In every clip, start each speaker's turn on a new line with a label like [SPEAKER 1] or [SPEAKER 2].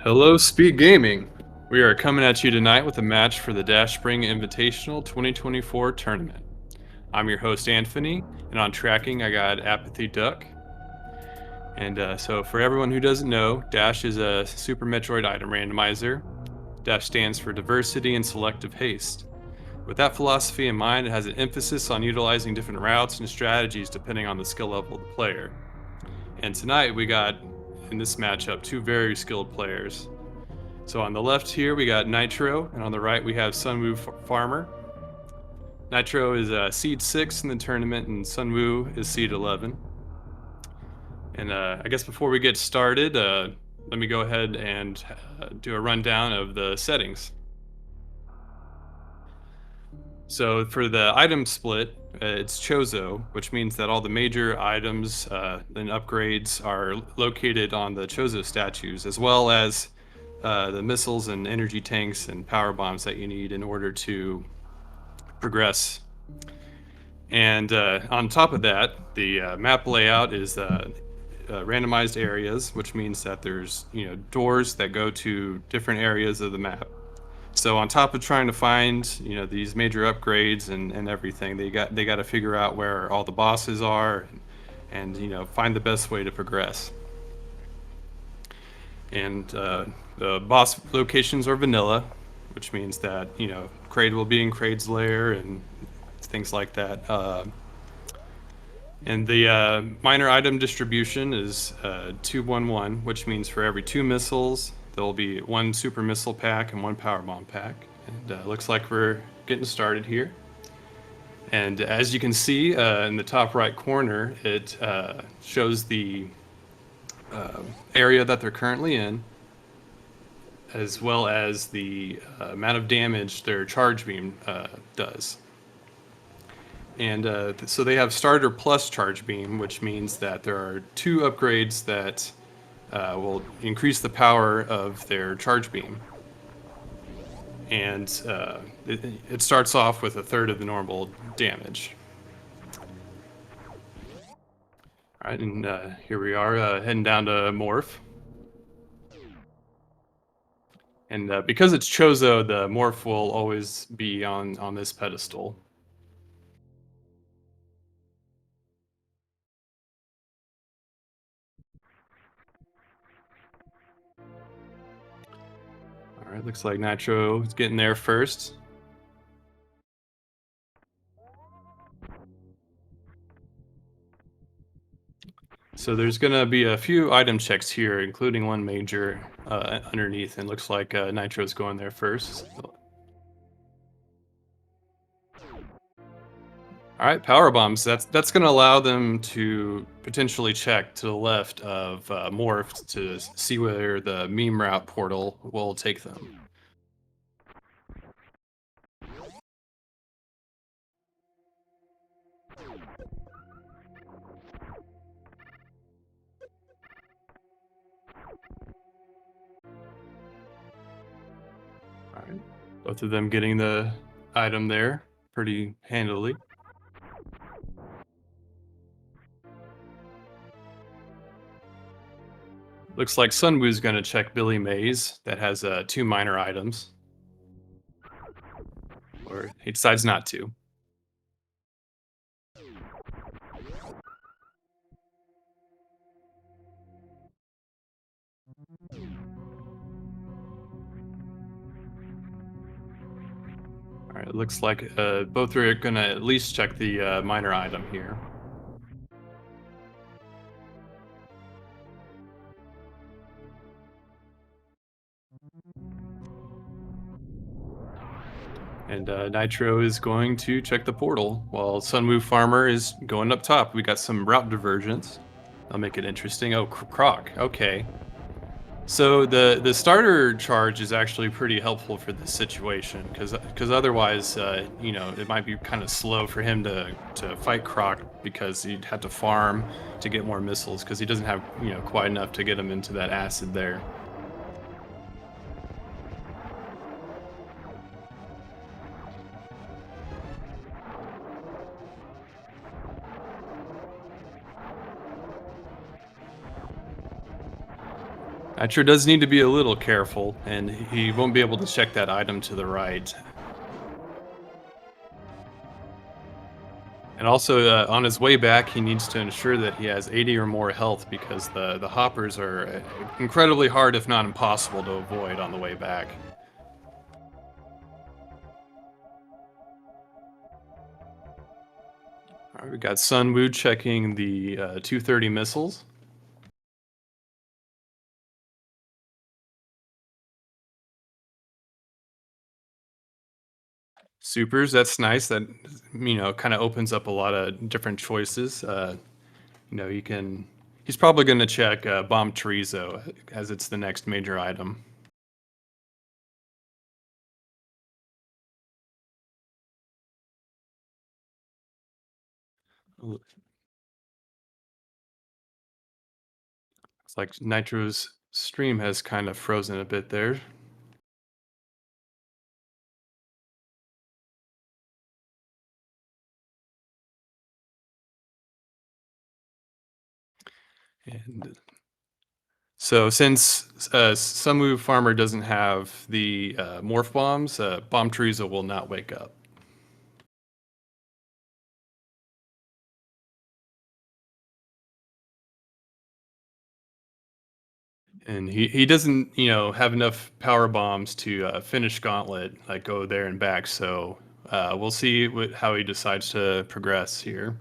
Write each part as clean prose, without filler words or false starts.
[SPEAKER 1] Hello, Speed Gaming. We are coming at you tonight with a match for the Dash Spring Invitational 2024 tournament. I'm your host, Anthony, and on tracking, I got Apathy Duck. And so, for everyone who doesn't know, Dash is a Super Metroid item randomizer. Dash stands for Diversity and Selective Haste. With that philosophy in mind, it has an emphasis on utilizing different routes and strategies depending on the skill level of the player. And tonight, we got, in this matchup, two very skilled players. So on the left here, we got Nitro, and on the right, we have SunWuFarmer. Nitro is seed 6 in the tournament, and SunWu is seed 11. And I guess before we get started, let me go ahead and do a rundown of the settings. So for the item split, it's Chozo, which means that all the major items and upgrades are located on the Chozo statues, as well as the missiles and energy tanks and power bombs that you need in order to progress. And on top of that, the map layout is randomized areas, which means that there's doors that go to different areas of the map. So on top of trying to find these major upgrades and everything, they got to figure out where all the bosses are and find the best way to progress. And the boss locations are vanilla, which means that Kraid will be in Kraid's lair and things like that. And the minor item distribution is 2-1-1, which means for every 2 missiles, there will be 1 super missile pack and 1 power bomb pack. And looks like we're getting started here. And as you can see in the top right corner, it shows the area that they're currently in, as well as the amount of damage their charge beam does. And so they have starter plus charge beam, which means that there are 2 upgrades that will increase the power of their charge beam. And it starts off with 1/3 of the normal damage. All right, and here we are heading down to Morph. And because it's Chozo, the Morph will always be on this pedestal. All right, looks like Nitro is getting there first. So there's going to be a few item checks here, including one major underneath, and looks like Nitro's going there first. All right, power bombs. That's going to allow them to potentially check to the left of Morph to see where the meme route portal will take them. All right, both of them getting the item there pretty handily. Looks like Sunwoo's going to check Billy Mays. That has 2 minor items. Or he decides not to. All right, it looks like both are going to at least check the minor item here. And Nitro is going to check the portal, while SunWuFarmer is going up top. We got some route divergence. I'll make it interesting. Oh, Croc. Okay. So the starter charge is actually pretty helpful for this situation, because otherwise, it might be kind of slow for him to fight Croc, because he'd have to farm to get more missiles, because he doesn't have quite enough to get him into that acid there. Nitro does need to be a little careful, and he won't be able to check that item to the right. And also, on his way back, he needs to ensure that he has 80 or more health because the hoppers are incredibly hard, if not impossible, to avoid on the way back. All right, we got SunWu checking the 230 missiles. Supers, that's nice. That kind of opens up a lot of different choices. You can. He's probably going to check bomb chorizo as it's the next major item. Looks like Nitro's stream has kind of frozen a bit there. And so since SunWuFarmer doesn't have the morph bombs, bomb chorizo will not wake up. And he doesn't, have enough power bombs to finish Gauntlet, like go there and back. So we'll see how he decides to progress here.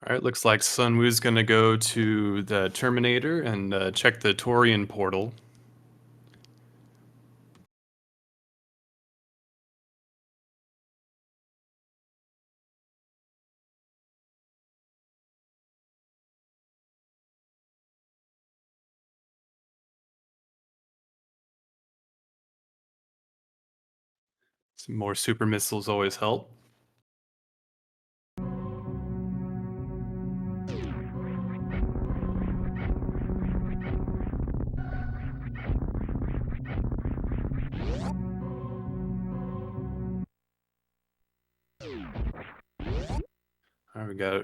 [SPEAKER 1] All right, looks like Sunwoo's going to go to the Terminator and check the Torian portal. Some more super missiles always help. All right, we got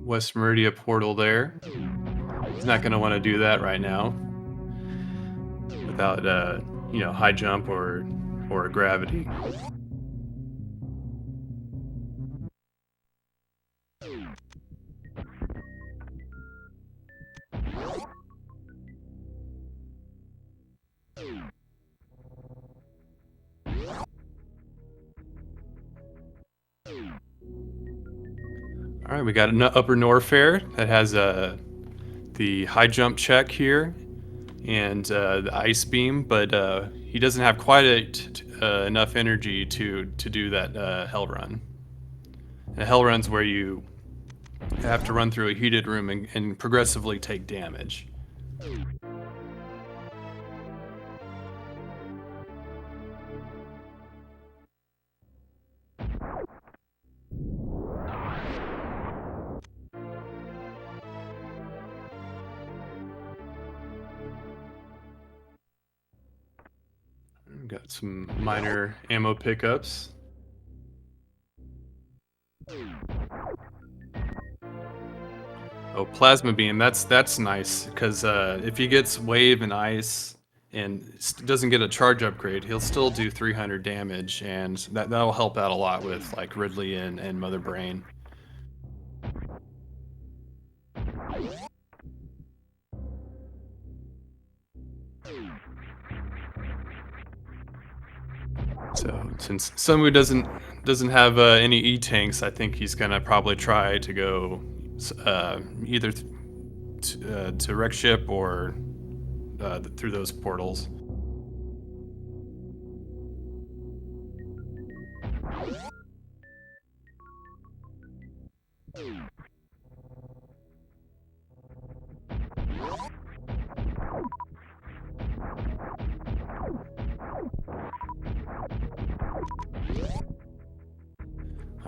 [SPEAKER 1] West Meridia portal there. He's not going to want to do that right now without, high jump or a gravity. All right, we got an upper Norfair that has the high jump check here and the ice beam, but he doesn't have quite enough energy to do that hell run. And a hell run's where you have to run through a heated room and progressively take damage. We've got some minor ammo pickups. Oh, plasma beam. That's nice because if he gets wave and ice and doesn't get a charge upgrade, he'll still do 300 damage, and that'll help out a lot with like Ridley and Mother Brain. So since Sunwoo doesn't have any E-tanks, I think he's gonna probably try to go either to wreck ship or through those portals.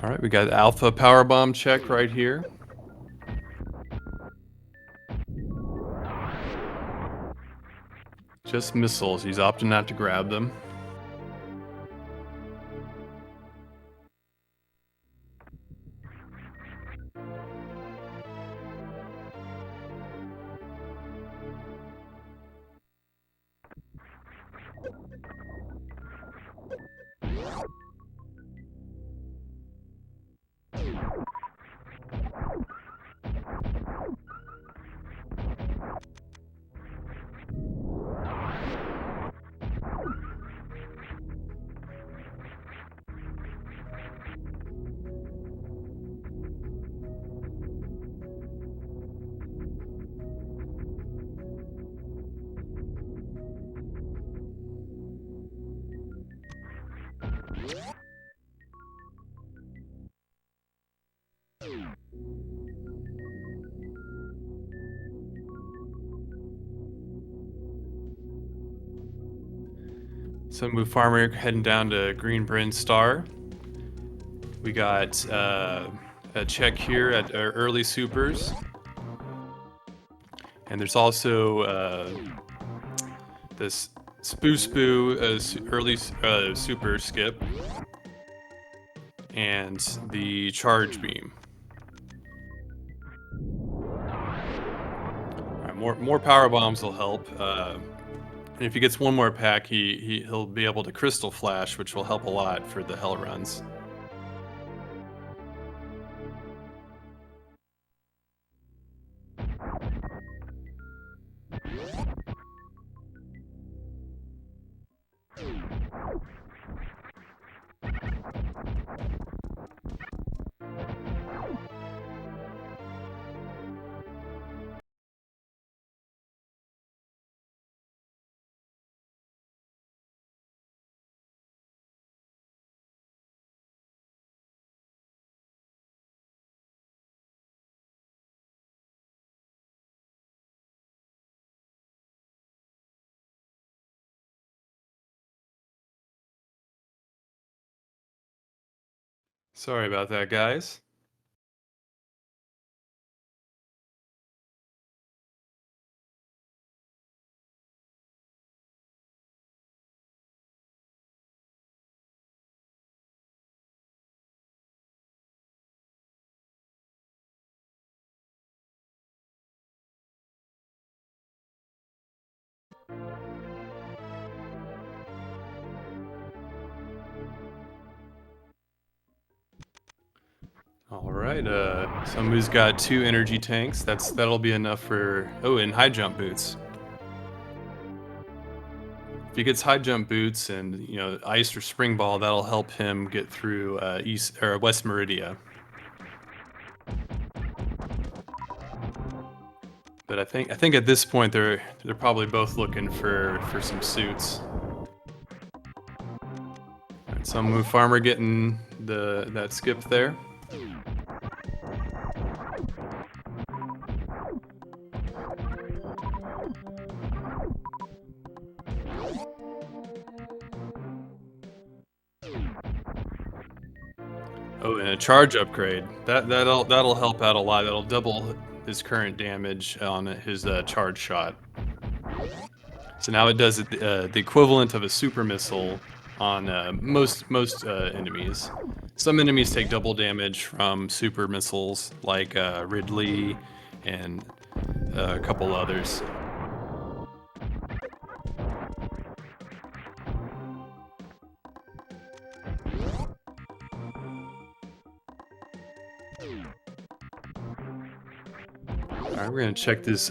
[SPEAKER 1] All right, we got Alpha Powerbomb check right here. Just missiles. He's opting not to grab them. SunWuFarmer heading down to Green Bryn Star. We got a check here at our early supers. And there's also this early super skip and the charge beam. All right, more power bombs will help. And if he gets one more pack, he'll be able to crystal flash, which will help a lot for the hell runs. Sorry about that, guys. All right, Samu's got 2 energy tanks. That'll be enough for... Oh, and high jump boots. If he gets high jump boots and, ice or spring ball, that'll help him get through East or West Meridia. But I think at this point they're probably both looking for some suits. All right, SunWuFarmer getting that skip there. Oh, and a charge upgrade. That'll help out a lot. That'll double his current damage on his charge shot. So now it does the equivalent of a super missile on most enemies. Some enemies take double damage from super missiles, like Ridley and a couple others. All right, we're gonna check this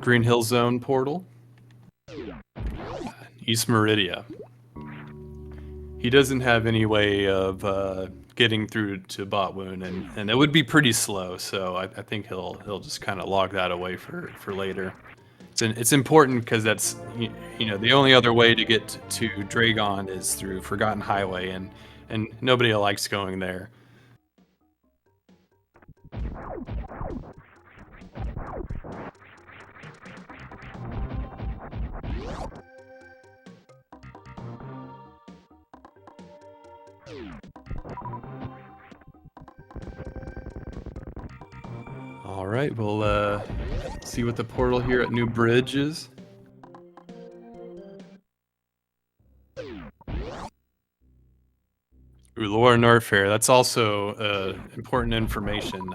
[SPEAKER 1] Green Hill Zone portal. East Meridia. He doesn't have any way of getting through to Botwoon, and it would be pretty slow. So I think he'll just kind of log that away for later. It's important because that's the only other way to get to Dragon is through Forgotten Highway, and nobody likes going there. All right, we'll see what the portal here at New Bridge is. Ooh, Lower Norfair. That's also important information.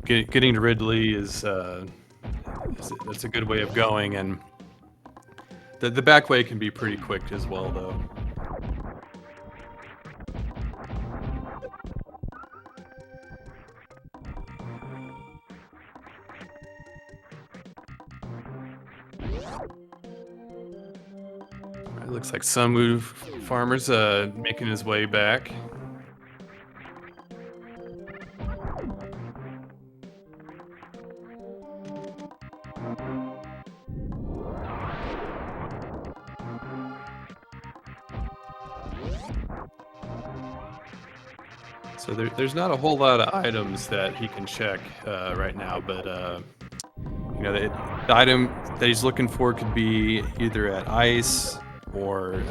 [SPEAKER 1] Getting to Ridley that's a good way of going, and the back way can be pretty quick as well, though. It looks like SunWuFarmer's making his way back. So there's not a whole lot of items that he can check right now, but you know, the item that he's looking for could be either at Ice or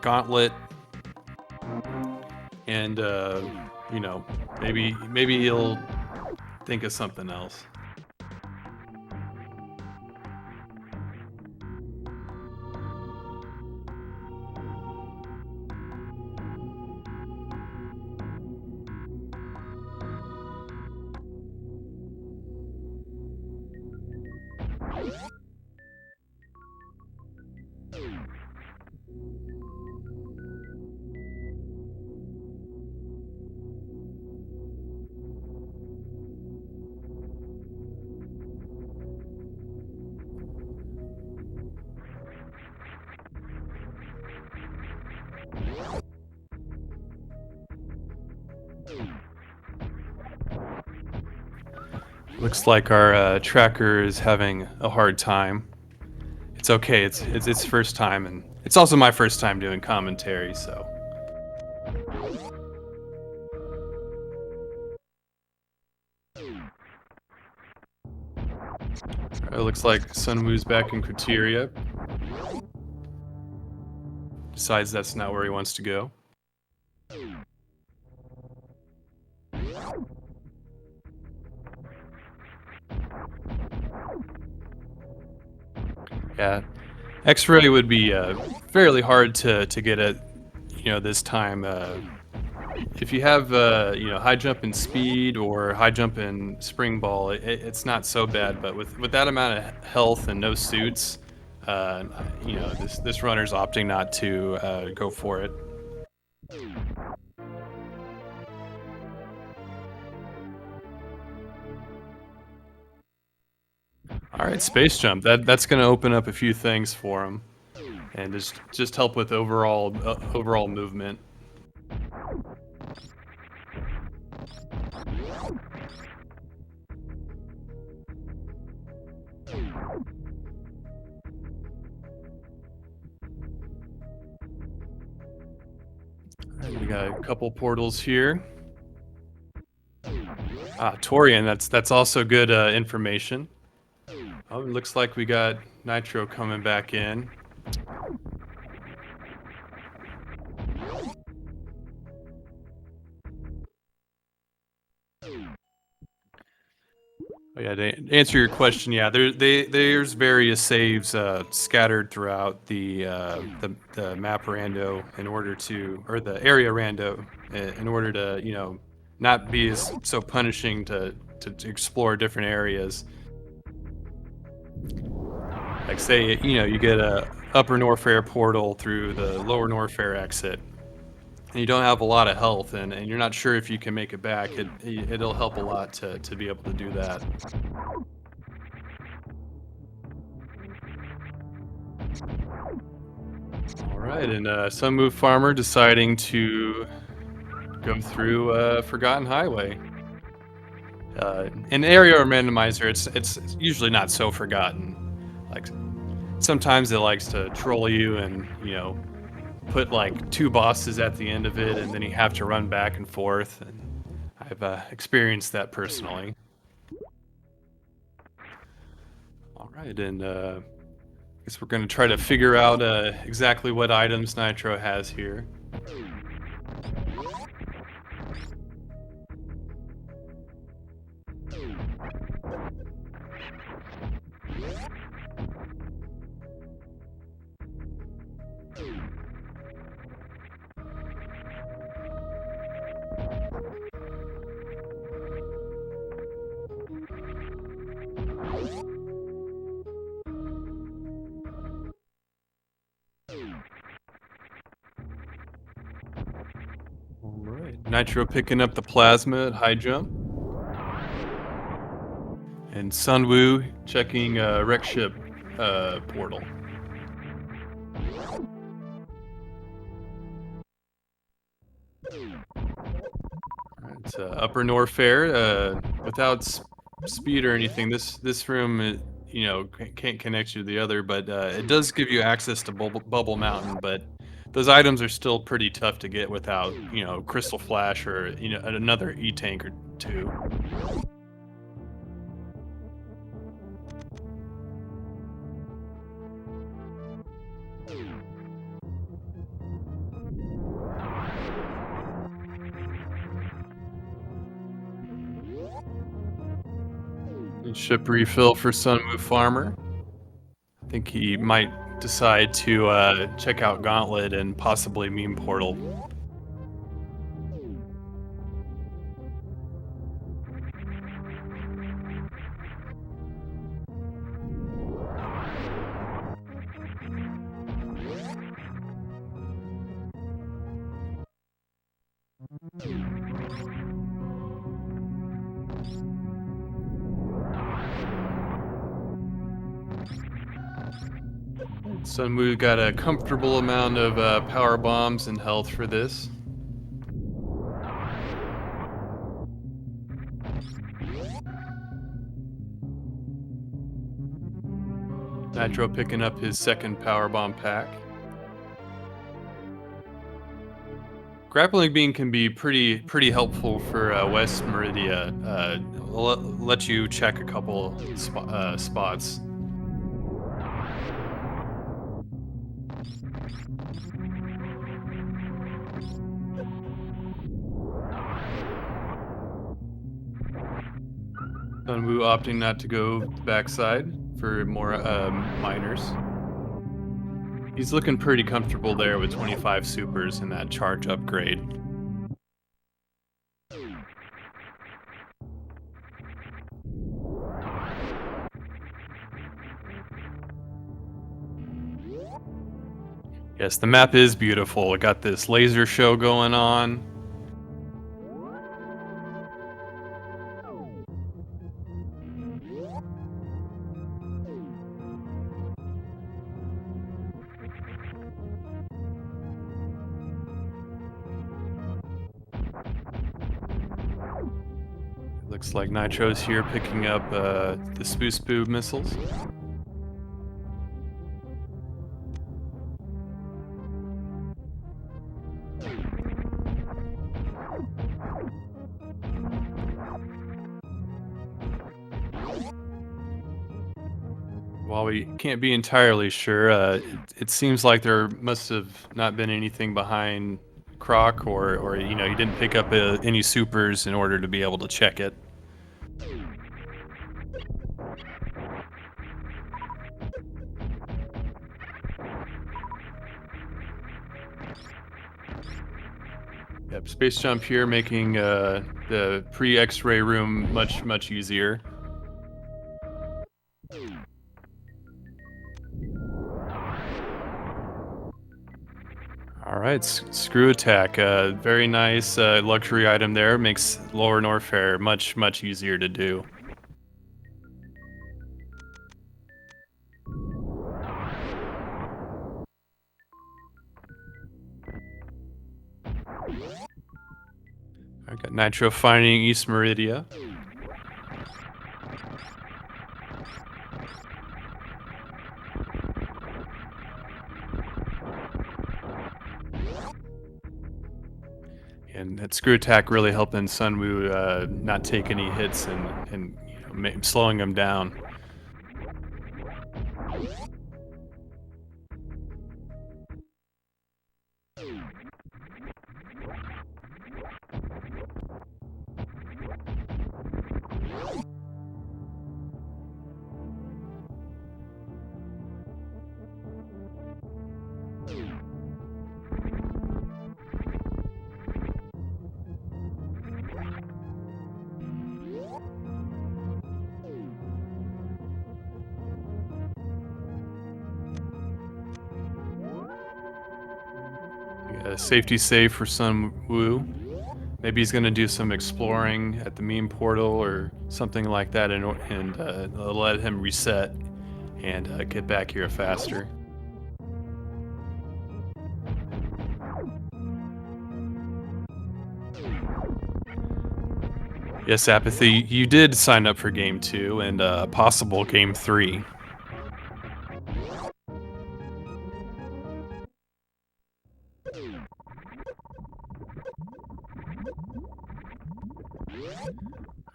[SPEAKER 1] Gauntlet, and you know, maybe he'll think of something else. Looks like our tracker is having a hard time. It's okay. It's its first time, and it's also my first time doing commentary, so. It looks like SunWu's back in Criteria. Decides that's not where he wants to go. Yeah, X-ray would be fairly hard to get at, you know, this time. If you have you know, high jump and speed or high jump and spring ball, it's not so bad. But with that amount of health and no suits, you know, this runner's opting not to go for it. All right, space jump. That's going to open up a few things for him, and just help with overall movement. All right, we got a couple portals here. Ah, Torian. That's also good information. Oh, it looks like we got Nitro coming back in. Oh, yeah, to answer your question, yeah, there's various saves scattered throughout the map rando in order to, or the area rando in order to, you know, not be so punishing to explore different areas. Like, say, you know, you get a Upper Norfair portal through the Lower Norfair exit, and you don't have a lot of health, and you're not sure if you can make it back. It'll help a lot to be able to do that. All right, and SunWuFarmer deciding to go through Forgotten Highway. In area randomizer, it's usually not so forgotten. Like, sometimes it likes to troll you and, you know, put like 2 bosses at the end of it, and then you have to run back and forth. And I've experienced that personally. All right, and I guess we're going to try to figure out exactly what items Nitro has here. Nitro picking up the plasma at high jump. And SunWu checking wreck ship portal. It's Upper Norfair. Without speed or anything, this room, can't connect you to the other, but it does give you access to Bubble Mountain. But those items are still pretty tough to get without, Crystal Flash or another E-tank or two. Ship refill for SunWuFarmer. I think he might decide to check out Gauntlet and possibly Meme Portal. SunWu got a comfortable amount of power bombs and health for this. Nitro picking up his second power bomb pack. Grappling beam can be pretty helpful for West Meridia. Let you check a couple spots. SunWu opting not to go backside for more miners. He's looking pretty comfortable there with 25 supers and that charge upgrade. Yes, the map is beautiful. It got this laser show going on. Looks like Nitro's here picking up the Spoo missiles. While we can't be entirely sure, it seems like there must have not been anything behind Croc, or he didn't pick up any supers in order to be able to check it. Yep, space jump here, making the pre-X-ray room much easier. All right, screw attack. Very nice luxury item there. Makes Lower Norfair much easier to do. I got Nitro finding East Meridia. And that screw attack really helping SunWu not take any hits and slowing him down. Safety save for SunWu. Maybe he's gonna do some exploring at the meme portal or something like that, and let him reset and get back here faster. Yes, Apathy, you did sign up for Game 2 and possible Game 3.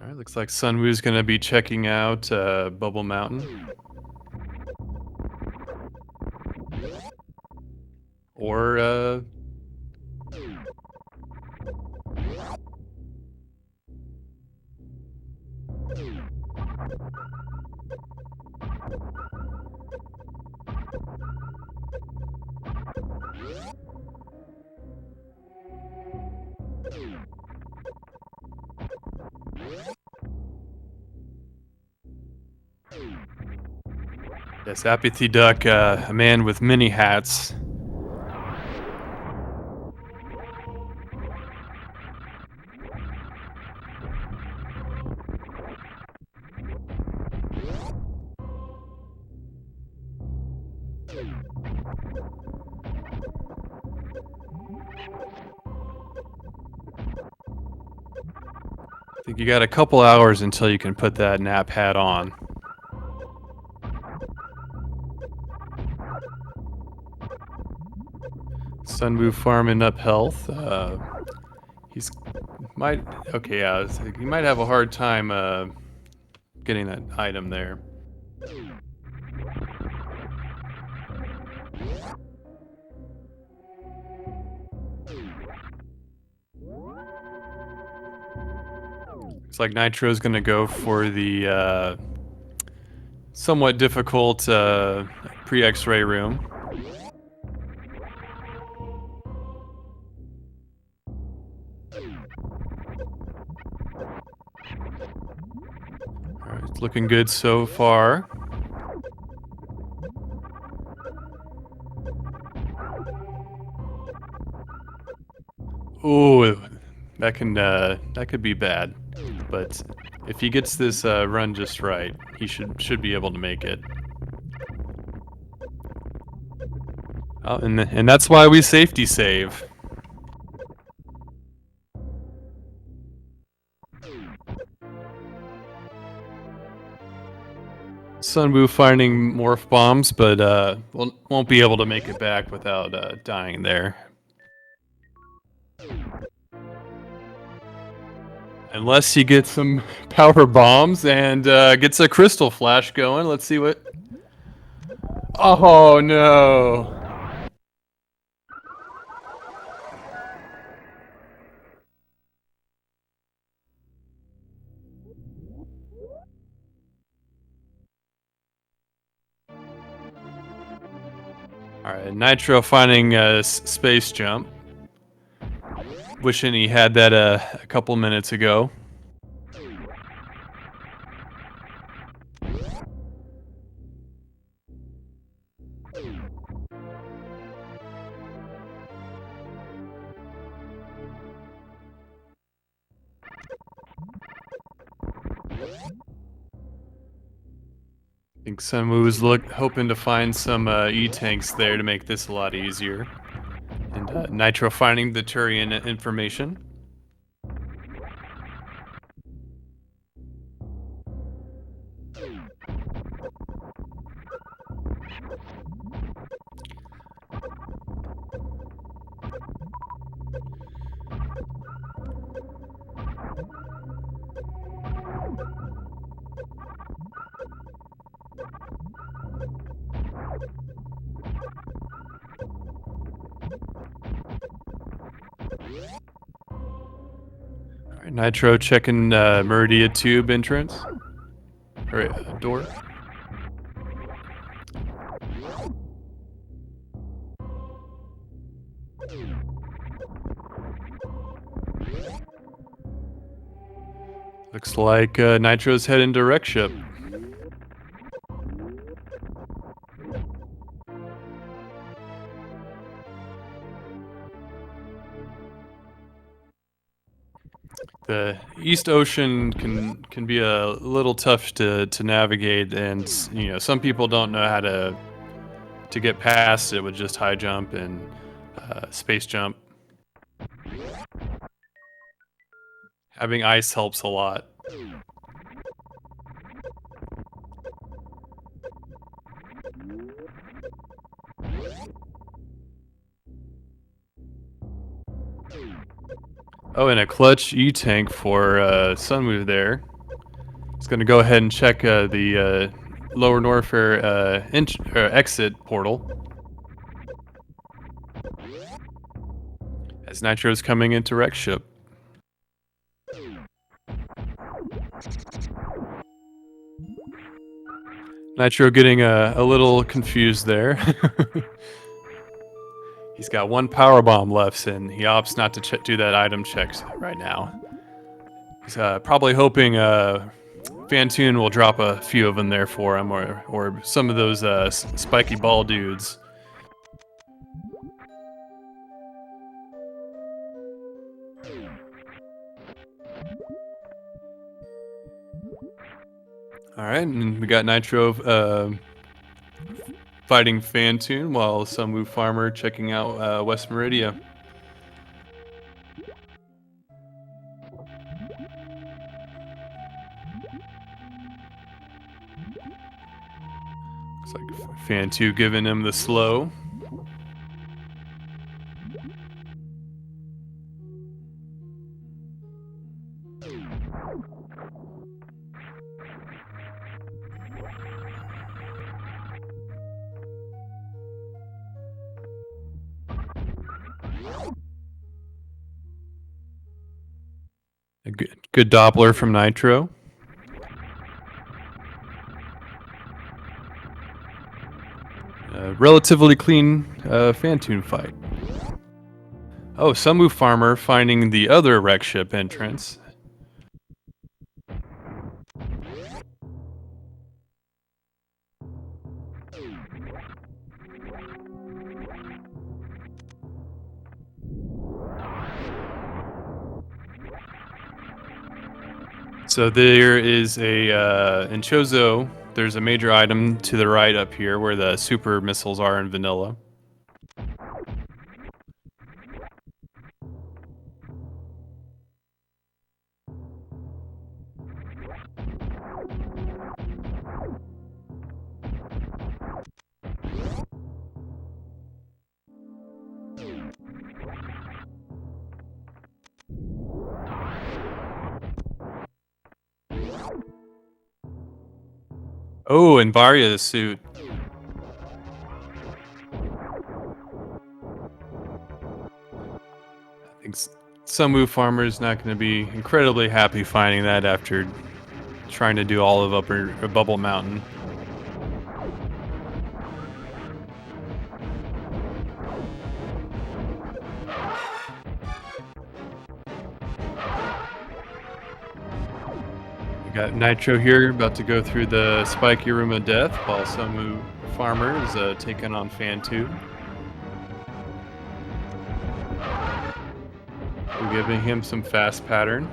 [SPEAKER 1] Alright, looks like SunWu's gonna be checking out Bubble Mountain. Or, yes, Apathy Duck, a man with many hats. I think you got a couple hours until you can put that nap hat on. SunWu farming up health. He's might okay, yeah. He might have a hard time getting that item there. Looks like Nitro's gonna go for the somewhat difficult pre-X-ray room. Alright, it's looking good so far. Ooh, that could be bad. But if he gets this run just right, he should be able to make it. Oh, and that's why we safety save. SunWu finding morph bombs, but won't be able to make it back without dying there. Unless he gets some power bombs and gets a crystal flash going. Let's see what... Oh, no. Alright, Nitro finding a space jump. Wishing he had that a couple minutes ago. I think SunWu was hoping to find some E-tanks there to make this a lot easier. And Nitro finding the Turian information. Alright, Nitro checking Meridia tube entrance. Or door. Looks like Nitro's heading to Wreck Ship. The East Ocean can be a little tough to navigate, and some people don't know how to get past it with just high jump and space jump. Having ice helps a lot. Oh, and a clutch E-tank for SunWu there. It's going to go ahead and check the Lower Norfair exit portal. As Nitro's coming into wreck ship. Nitro getting a little confused there. He's got one power bomb left, and he opts not to do that item check right now. He's probably hoping Fantoon will drop a few of them there for him, or some of those spiky ball dudes. All right, and we got Nitro fighting Fantoon while SunWuFarmer checking out West Meridia. Looks like Fantoon giving him the slow. A good Doppler from Nitro. Relatively clean Fantoon fight. Oh, SunWuFarmer finding the other wreck ship entrance. So there is in Chozo, there's a major item to the right up here where the super missiles are in vanilla. Oh, and Varya's suit. I think SunWuFarmer is not going to be incredibly happy finding that after trying to do all of upper Bubble Mountain. We got Nitro here about to go through the spiky room of death while SunWuFarmer is taking on Fantoon. We're giving him some fast pattern.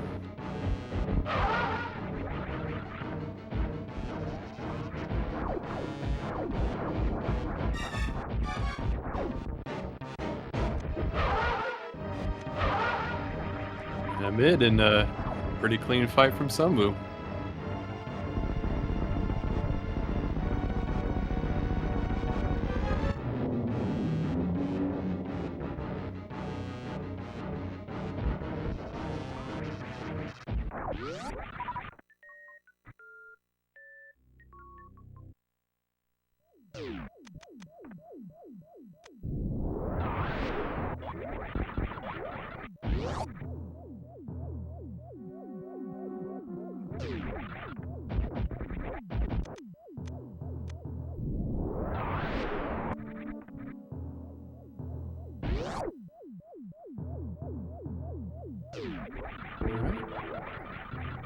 [SPEAKER 1] And mid and a pretty clean fight from SunWu.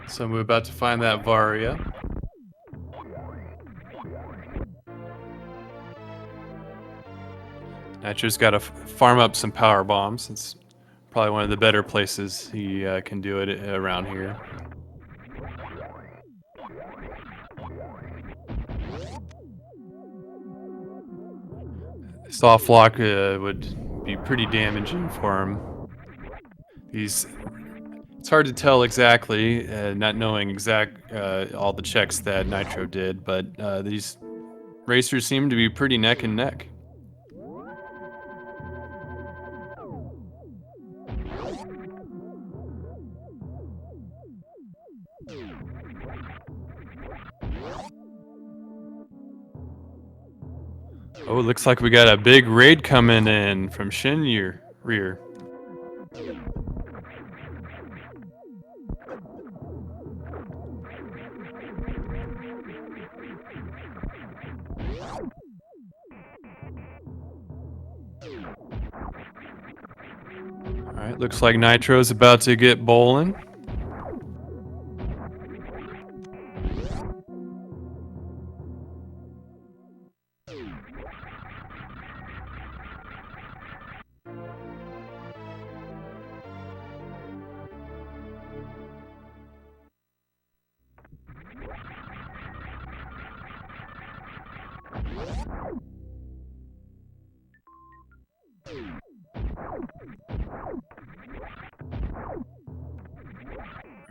[SPEAKER 1] So we're about to find that Varia. Nitro's got to farm up some power bombs since Probably one of the better places he can do it around here. Soft lock would be pretty damaging for him. It's hard to tell exactly, not knowing all the checks that Nitro did, but these racers seem to be pretty neck and neck. Oh, it looks like we got a big raid coming in from rear. Alright, looks like Nitro's about to get bowling.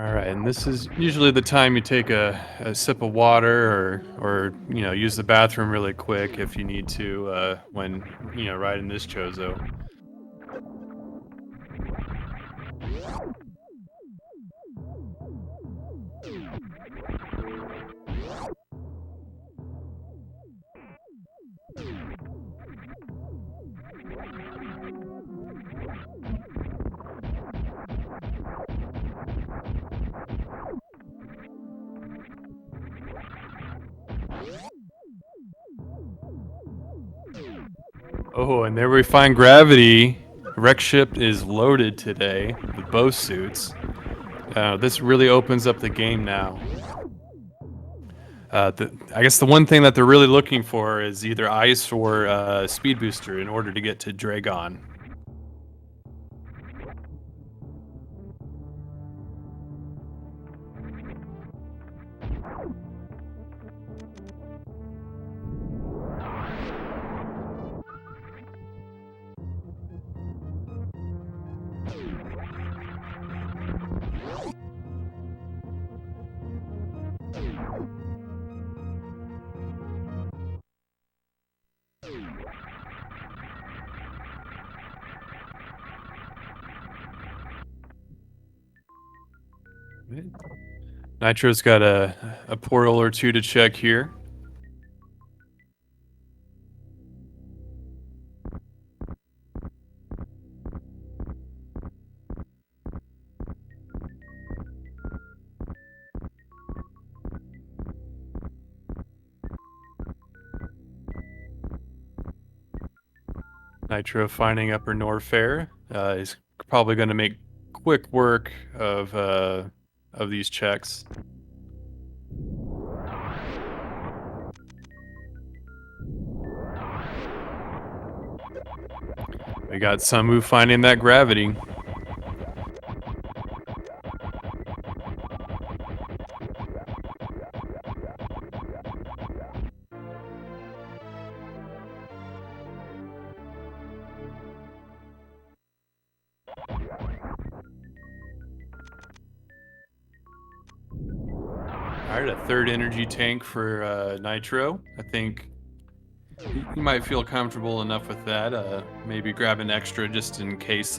[SPEAKER 1] All right, and this is usually the time you take a sip of water or use the bathroom really quick if you need to when riding this Chozo. Oh, and there we find Gravity. Wreck ship is loaded today with both suits. This really opens up the game now. I guess the one thing that they're really looking for is either ice or speed booster in order to get to Dragon. Nitro's got a portal or two to check here. Nitro finding Upper Norfair. He's probably going to make quick work of these checks. We got SunWu finding that Gravity. Alright, a third energy tank for Nitro. I think you might feel comfortable enough with that. Maybe grab an extra just in case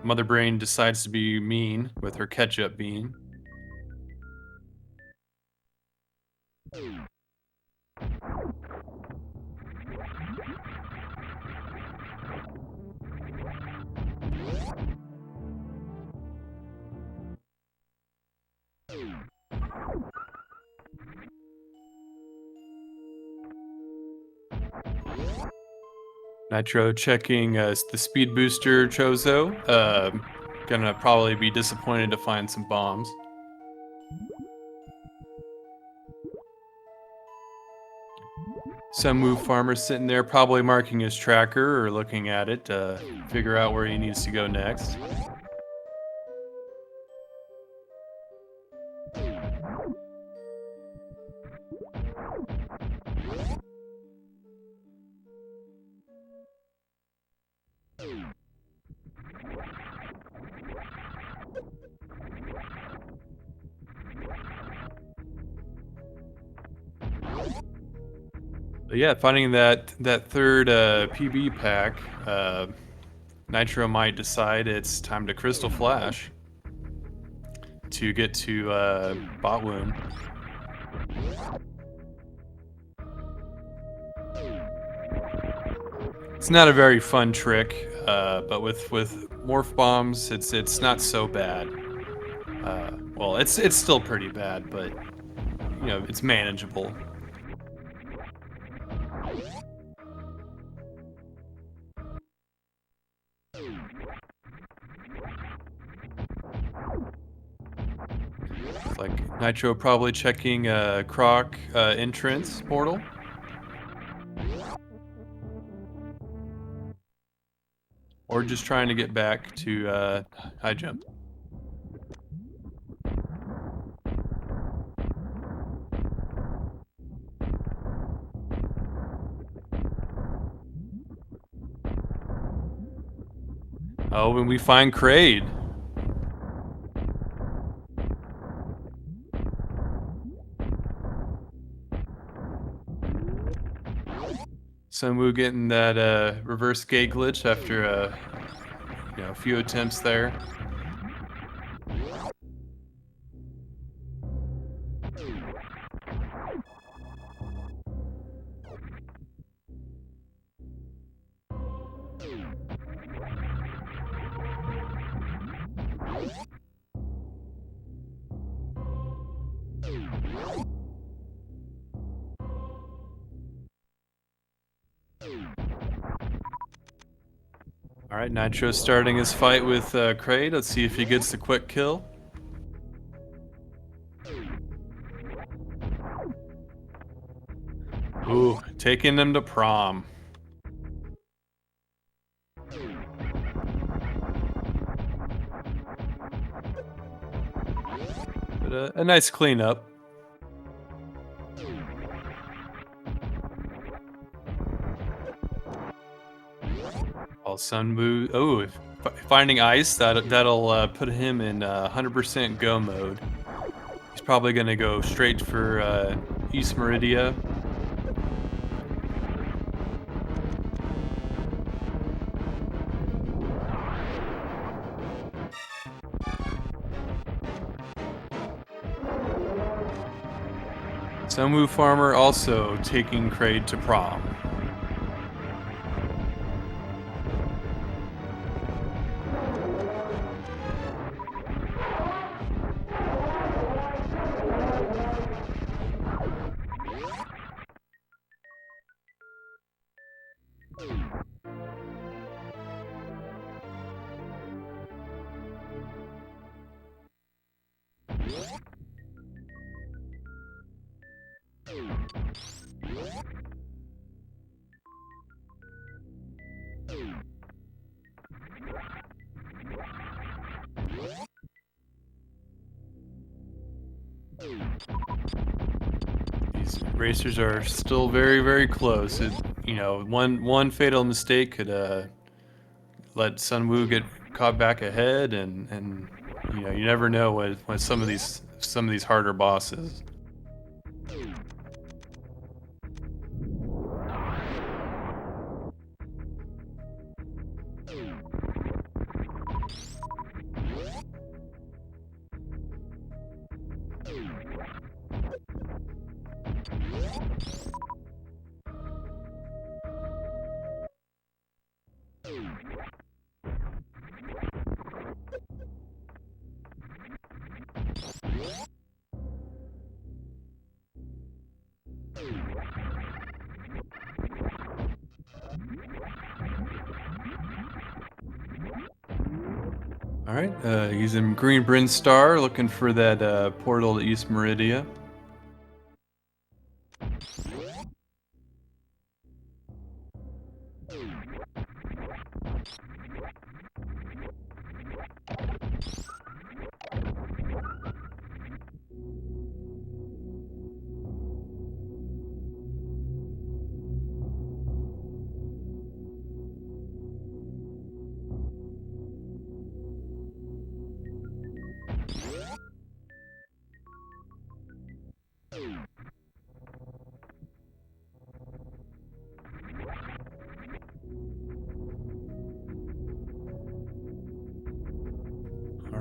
[SPEAKER 1] Mother Brain decides to be mean with her ketchup bean. Nitro checking the speed booster Chozo. Gonna probably be disappointed to find some bombs. SunWuFarmer sitting there probably marking his tracker or looking at it to figure out where he needs to go next. But yeah, finding that third PB pack, Nitro might decide it's time to Crystal Flash to get to Bot Wound. It's not a very fun trick, but with morph bombs, it's not so bad. Well, it's still pretty bad, but you know it's manageable. It's like Nitro probably checking Croc entrance portal. Or just trying to get back to high jump. Oh, and we find Kraid. SunWu getting that reverse gate glitch after a few attempts there. All right, Nitro starting his fight with Kraid. Let's see if he gets the quick kill. Ooh, taking them to prom. But a nice cleanup. All SunWu. Oh, finding ice that'll put him in 100% go mode. He's probably gonna go straight for East Meridia. SunWuFarmer also taking Kraid to prom. These racers are still very, very close. One fatal mistake could let SunWu get caught back ahead, and you never know with some of these harder bosses. All right, using Green Bryn Star, looking for that portal to East Meridia.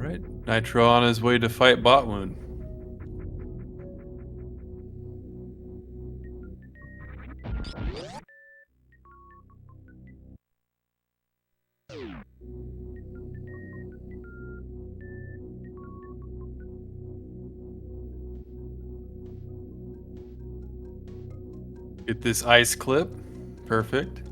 [SPEAKER 1] Alright, Nitro on his way to fight Botwoon. Get this ice clip. Perfect.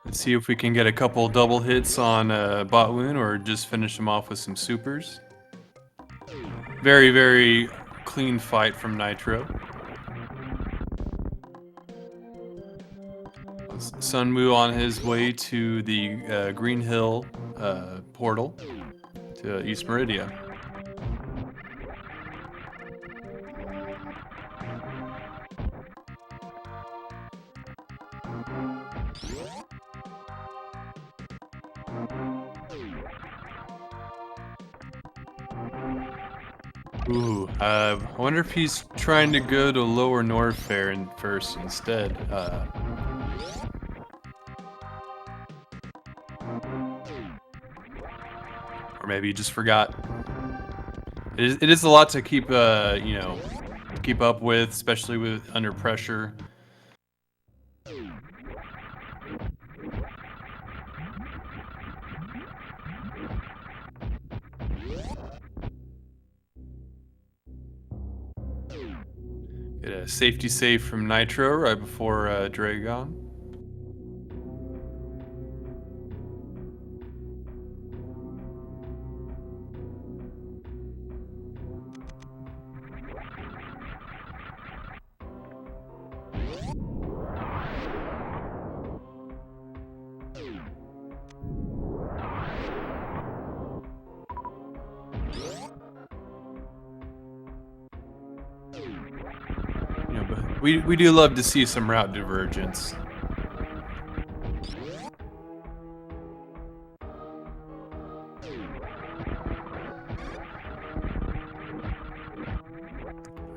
[SPEAKER 1] Let's see if we can get a couple double hits on Botwoon or just finish him off with some supers. Very, very clean fight from Nitro. SunWu on his way to the Green Hill portal to East Meridia. Ooh, I wonder if he's trying to go to Lower Norfair first instead. Or maybe he just forgot. It is a lot to keep, keep up with, especially with under pressure. Get a safety save from Nitro right before Dragon. But we do love to see some route divergence.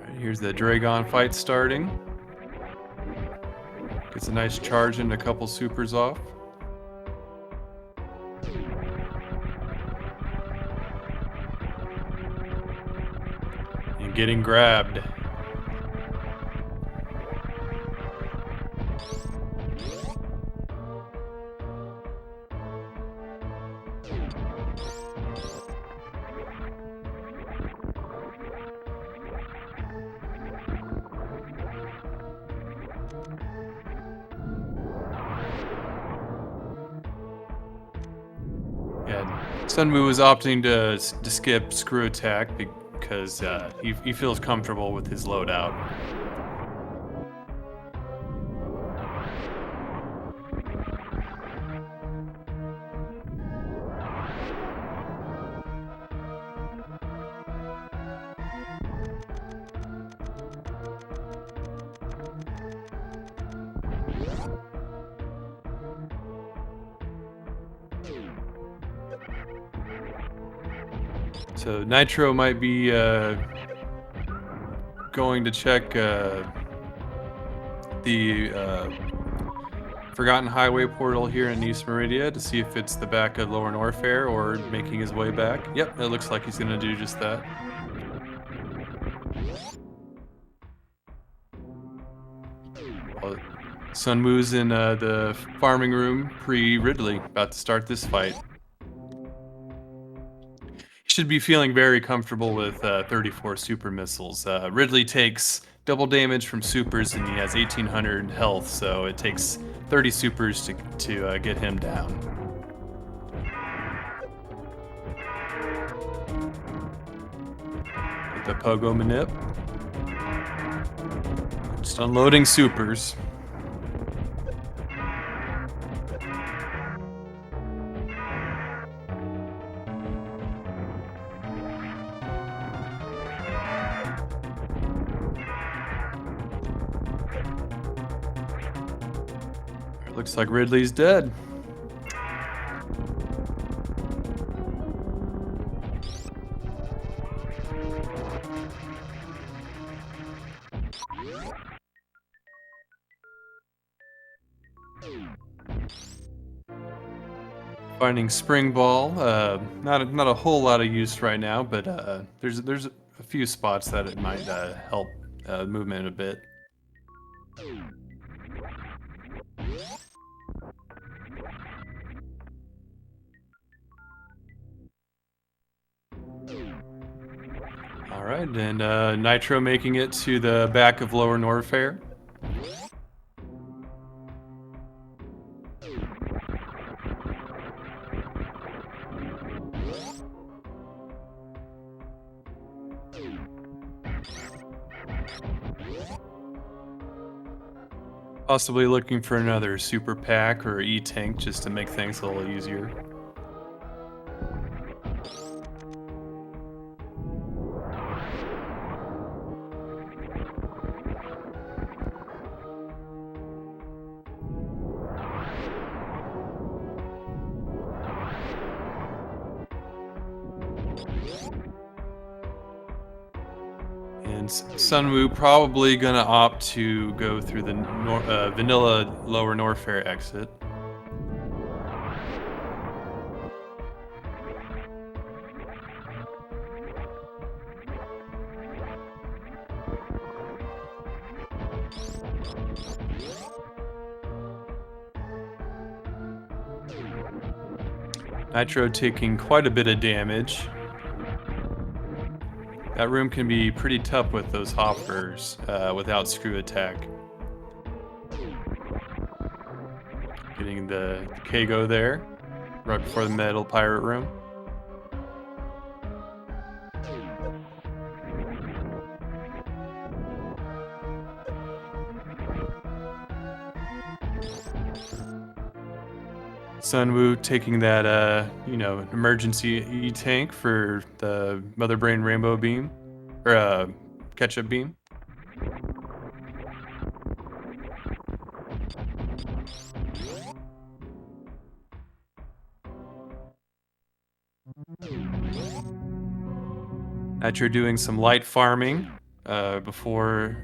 [SPEAKER 1] Alright, here's the Dragon fight starting. Gets a nice charge and a couple supers off. And getting grabbed. SunWu is opting to skip screw attack because he feels comfortable with his loadout. So Nitro might be going to check the Forgotten Highway portal here in East Meridia to see if it's the back of Lower Norfair or making his way back. Yep, it looks like he's going to do just that. SunWu's in the farming room pre-Ridley, about to start this fight. Should be feeling very comfortable with 34 super missiles. Ridley takes double damage from supers and he has 1800 health, so it takes 30 supers to get him down. With the Pogo Manip. Just unloading supers. Looks like Ridley's dead. Finding spring ball. Not a whole lot of use right now, but there's a few spots that it might help movement a bit. All right, and Nitro making it to the back of Lower Norfair. Possibly looking for another super pack or E-tank just to make things a little easier. And Sunwoo probably gonna opt to go through the vanilla Lower Norfair exit. Nitro taking quite a bit of damage. That room can be pretty tough with those hoppers without screw attack. Getting the Kago there, right before the metal pirate room. Sunwoo taking that, emergency E-tank for the Mother Brain Rainbow Beam, or Ketchup Beam. Nitro doing some light farming before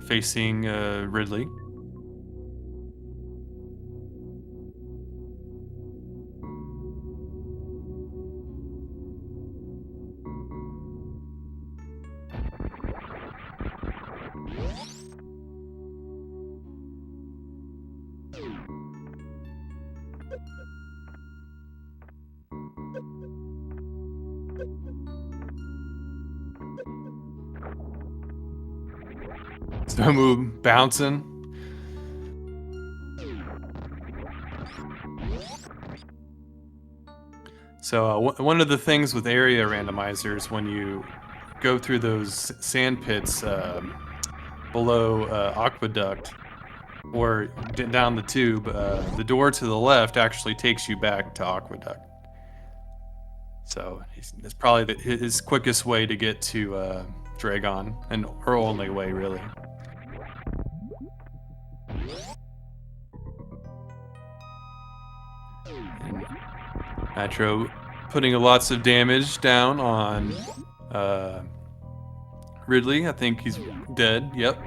[SPEAKER 1] facing Ridley. Snowmove bouncing. So one of the things with area randomizers, when you go through those sand pits below Aqueduct or down the tube, the door to the left actually takes you back to Aqueduct. So it's probably his quickest way to get to Dragon, and her only way, really. And Nitro putting lots of damage down on Ridley. I think he's dead. Yep.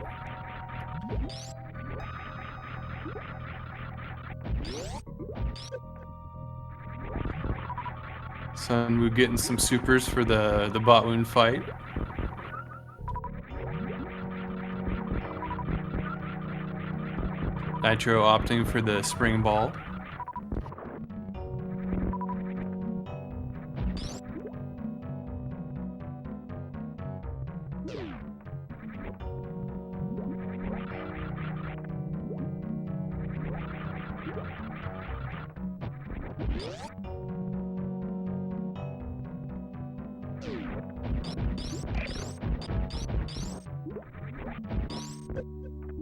[SPEAKER 1] Sunwoo getting some supers for the Botwoon fight. Nitro opting for the spring ball.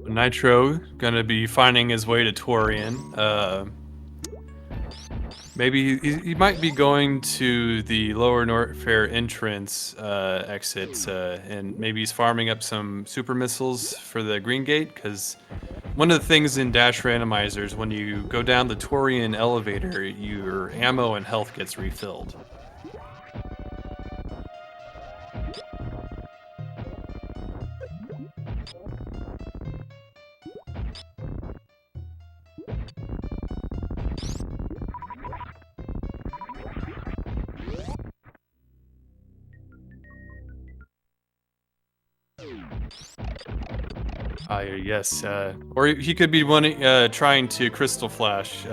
[SPEAKER 1] Nitro gonna be finding his way to Torian. Maybe he might be going to the Lower Norfair entrance exit, and maybe he's farming up some super missiles for the Green Gate, because one of the things in Dash Randomizers, when you go down the Torian elevator, your ammo and health gets refilled. Yes. Or he could be trying to Crystal Flash,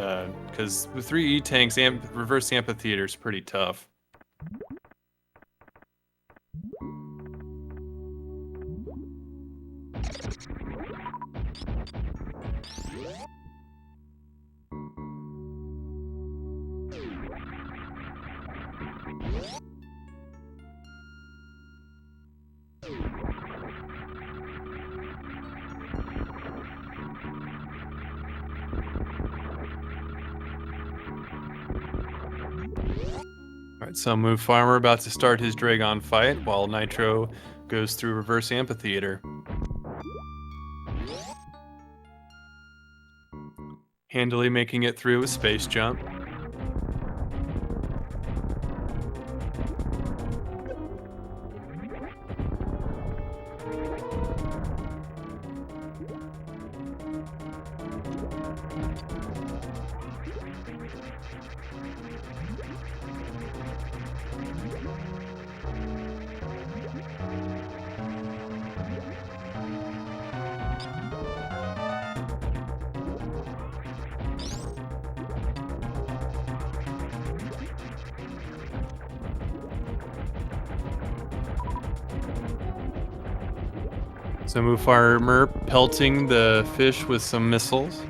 [SPEAKER 1] because with 3 E-Tanks, reverse Amphitheater is pretty tough. Alright, SunWuFarmer about to start his Dragon fight, while Nitro goes through reverse Amphitheater. Handily making it through a space jump. SunWuFarmer pelting the fish with some missiles.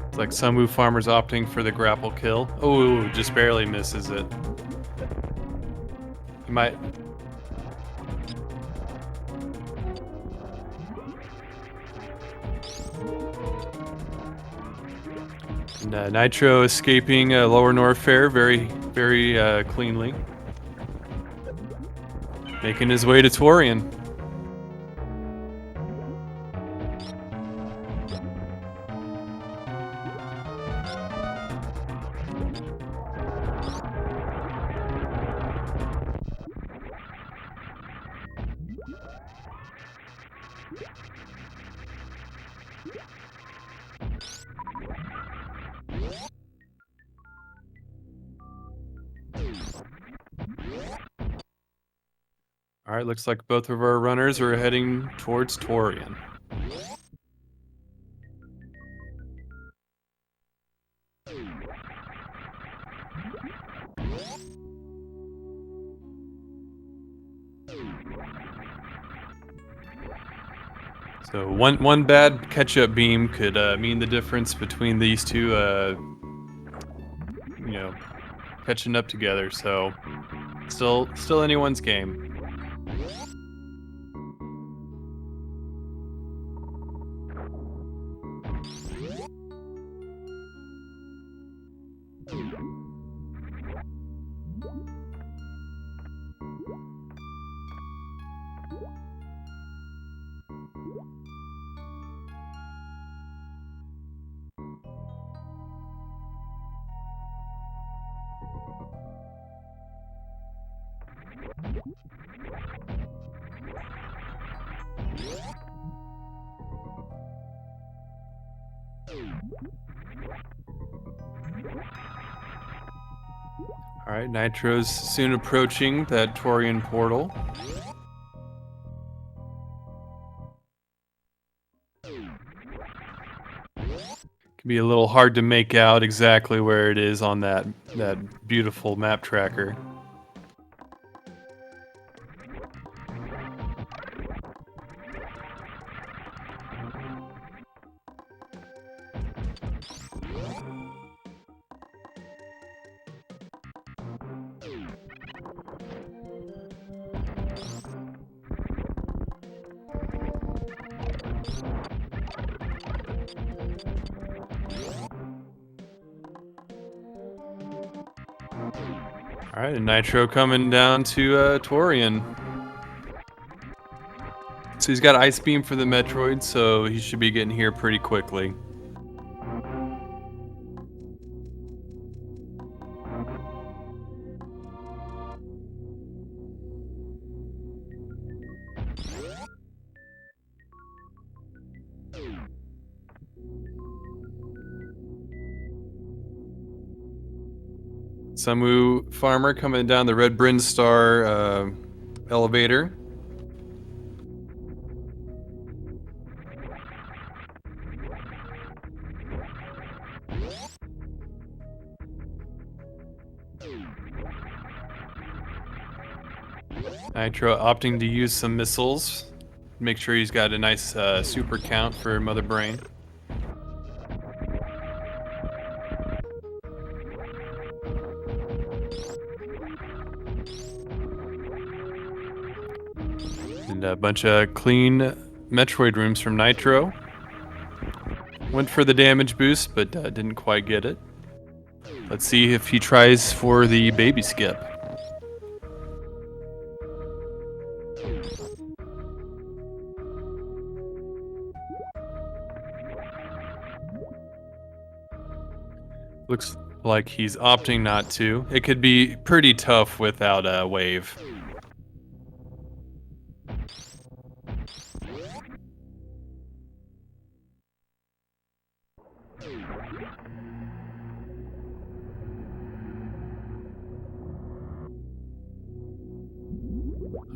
[SPEAKER 1] It's like SunWuFarmer's opting for the grapple kill. Oh, just barely misses it. He might. And Nitro escaping Lower North Fair very cleanly. Making his way to Torian. All right, looks like both of our runners are heading towards Torian. So one bad catch-up beam could mean the difference between these two, catching up together. So still anyone's game. All right, Nitro's soon approaching that Torian portal. Can be a little hard to make out exactly where it is on that beautiful map tracker. All right, and Nitro coming down to Torian. So he's got Ice Beam for the Metroid, so he should be getting here pretty quickly. SunWuFarmer coming down the Red Bryn Star elevator. Nitro opting to use some missiles. Make sure he's got a nice super count for Mother Brain. And a bunch of clean Metroid rooms from Nitro. Went for the damage boost, but didn't quite get it. Let's see if he tries for the baby skip. Looks like he's opting not to. It could be pretty tough without a wave.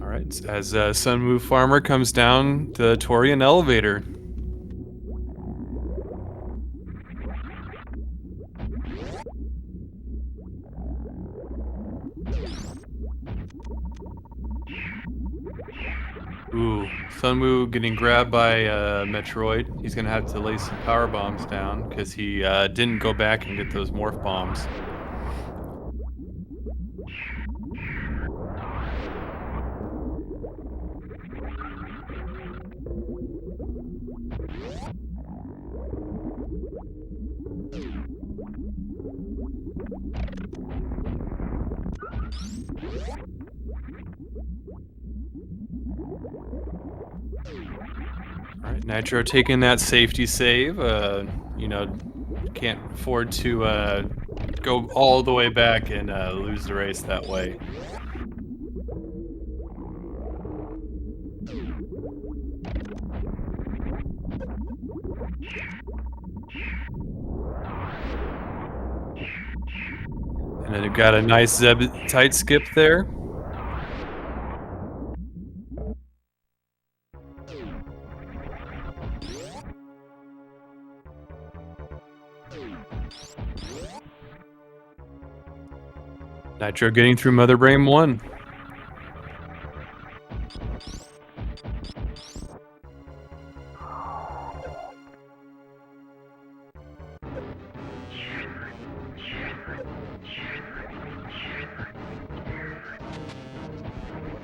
[SPEAKER 1] All right, as SunWuFarmer comes down the Tourney elevator. Ooh, SunWu getting grabbed by Metroid. He's gonna have to lay some power bombs down because he didn't go back and get those morph bombs. All right, Nitro taking that safety save. You know, can't afford to go all the way back and lose the race that way. And then you've got a nice Zeb tight skip there. Nitro getting through Mother Brain 1.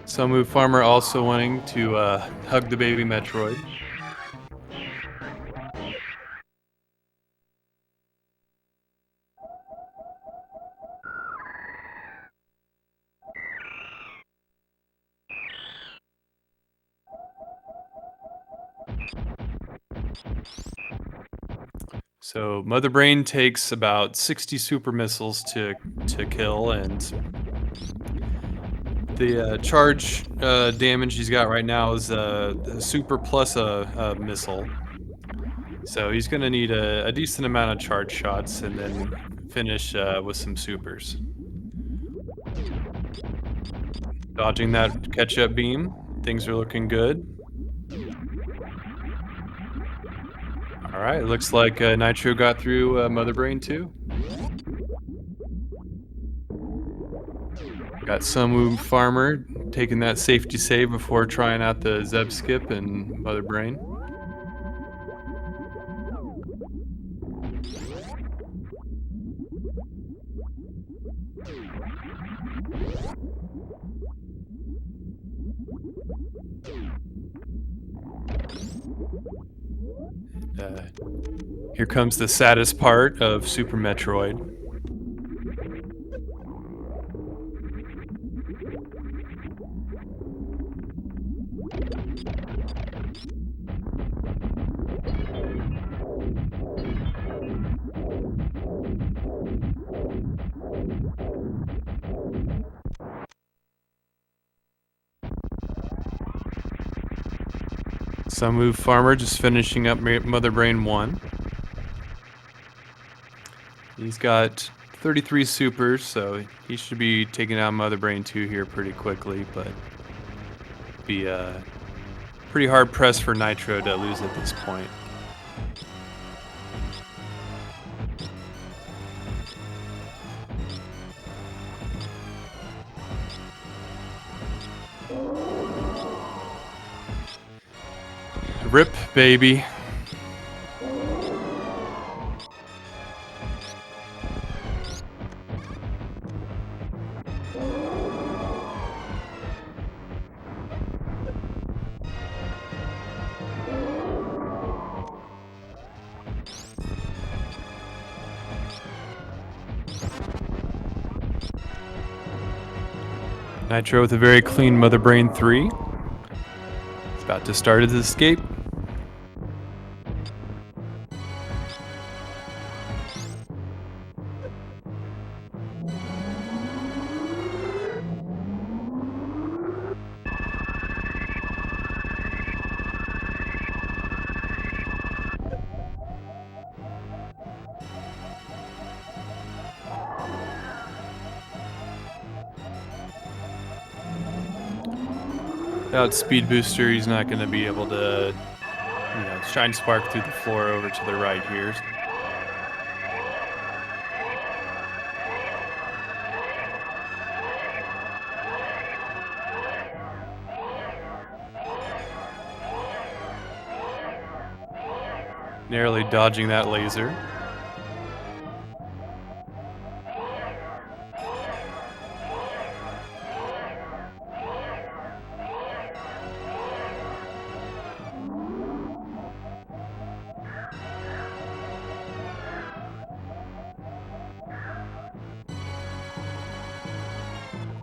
[SPEAKER 1] SunWuFarmer also wanting to hug the baby Metroid. So Mother Brain takes about 60 super missiles to kill, and the charge damage he's got right now is a super plus a missile. So he's going to need a decent amount of charge shots and then finish with some supers. Dodging that catch-up beam. Things are looking good. All right, looks like Nitro got through Mother Brain too. Got SunWuFarmer taking that safety save before trying out the Zeb skip and Mother Brain. Here comes the saddest part of Super Metroid. SunWuFarmer just finishing up Mother Brain 1. He's got 33 supers, so he should be taking out Mother Brain 2 here pretty quickly, but be pretty hard pressed for Nitro to lose at this point. Rip, baby. Nitro with a very clean Mother Brain 3. It's about to start his escape. Without Speed Booster, he's not going to be able to, shine Spark through the floor over to the right here. Narrowly dodging that laser.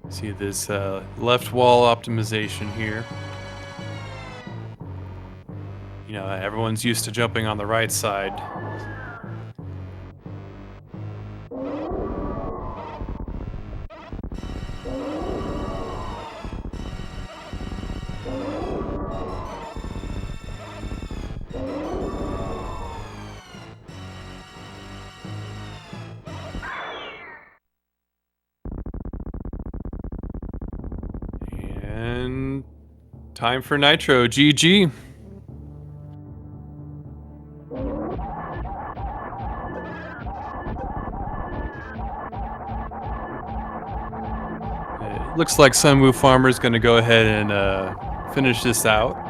[SPEAKER 1] See this left wall optimization here. Everyone's used to jumping on the right side. And time for Nitro. GG. Looks like SunWuFarmer is going to go ahead and finish this out.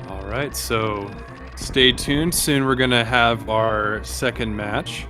[SPEAKER 1] Alright, so stay tuned. Soon we're going to have our second match.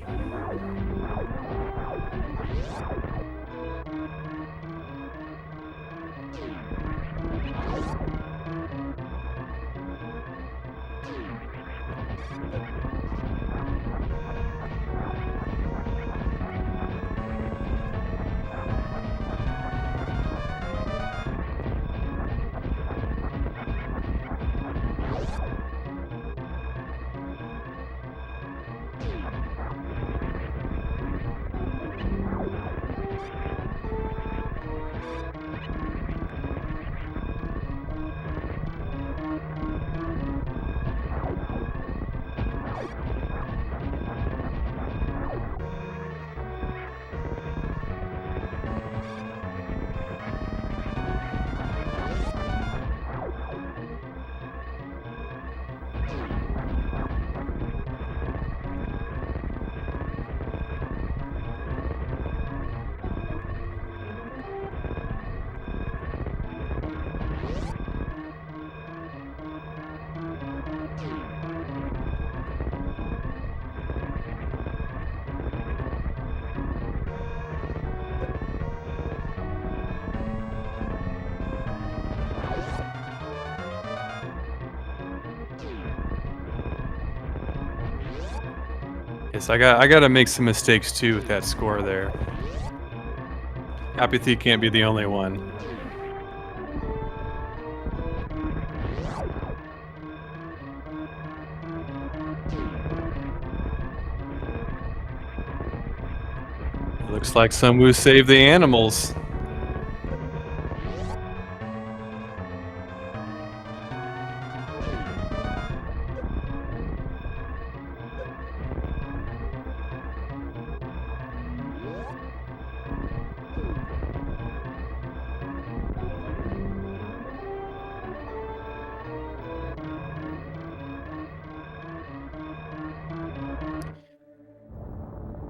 [SPEAKER 1] Yes, I gotta make some mistakes too with that score there. Apathy can't be the only one. Looks like SunWu saved the animals.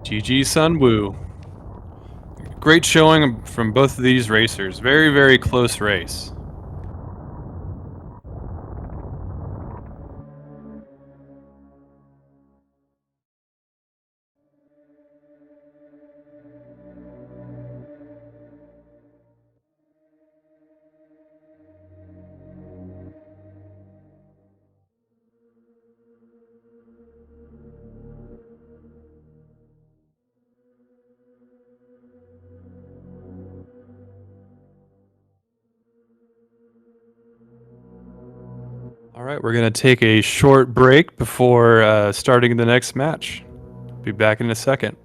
[SPEAKER 1] GG SunWu. Great showing from both of these racers. Very, very close race. All right, we're going to take a short break before starting the next match. Be back in a second.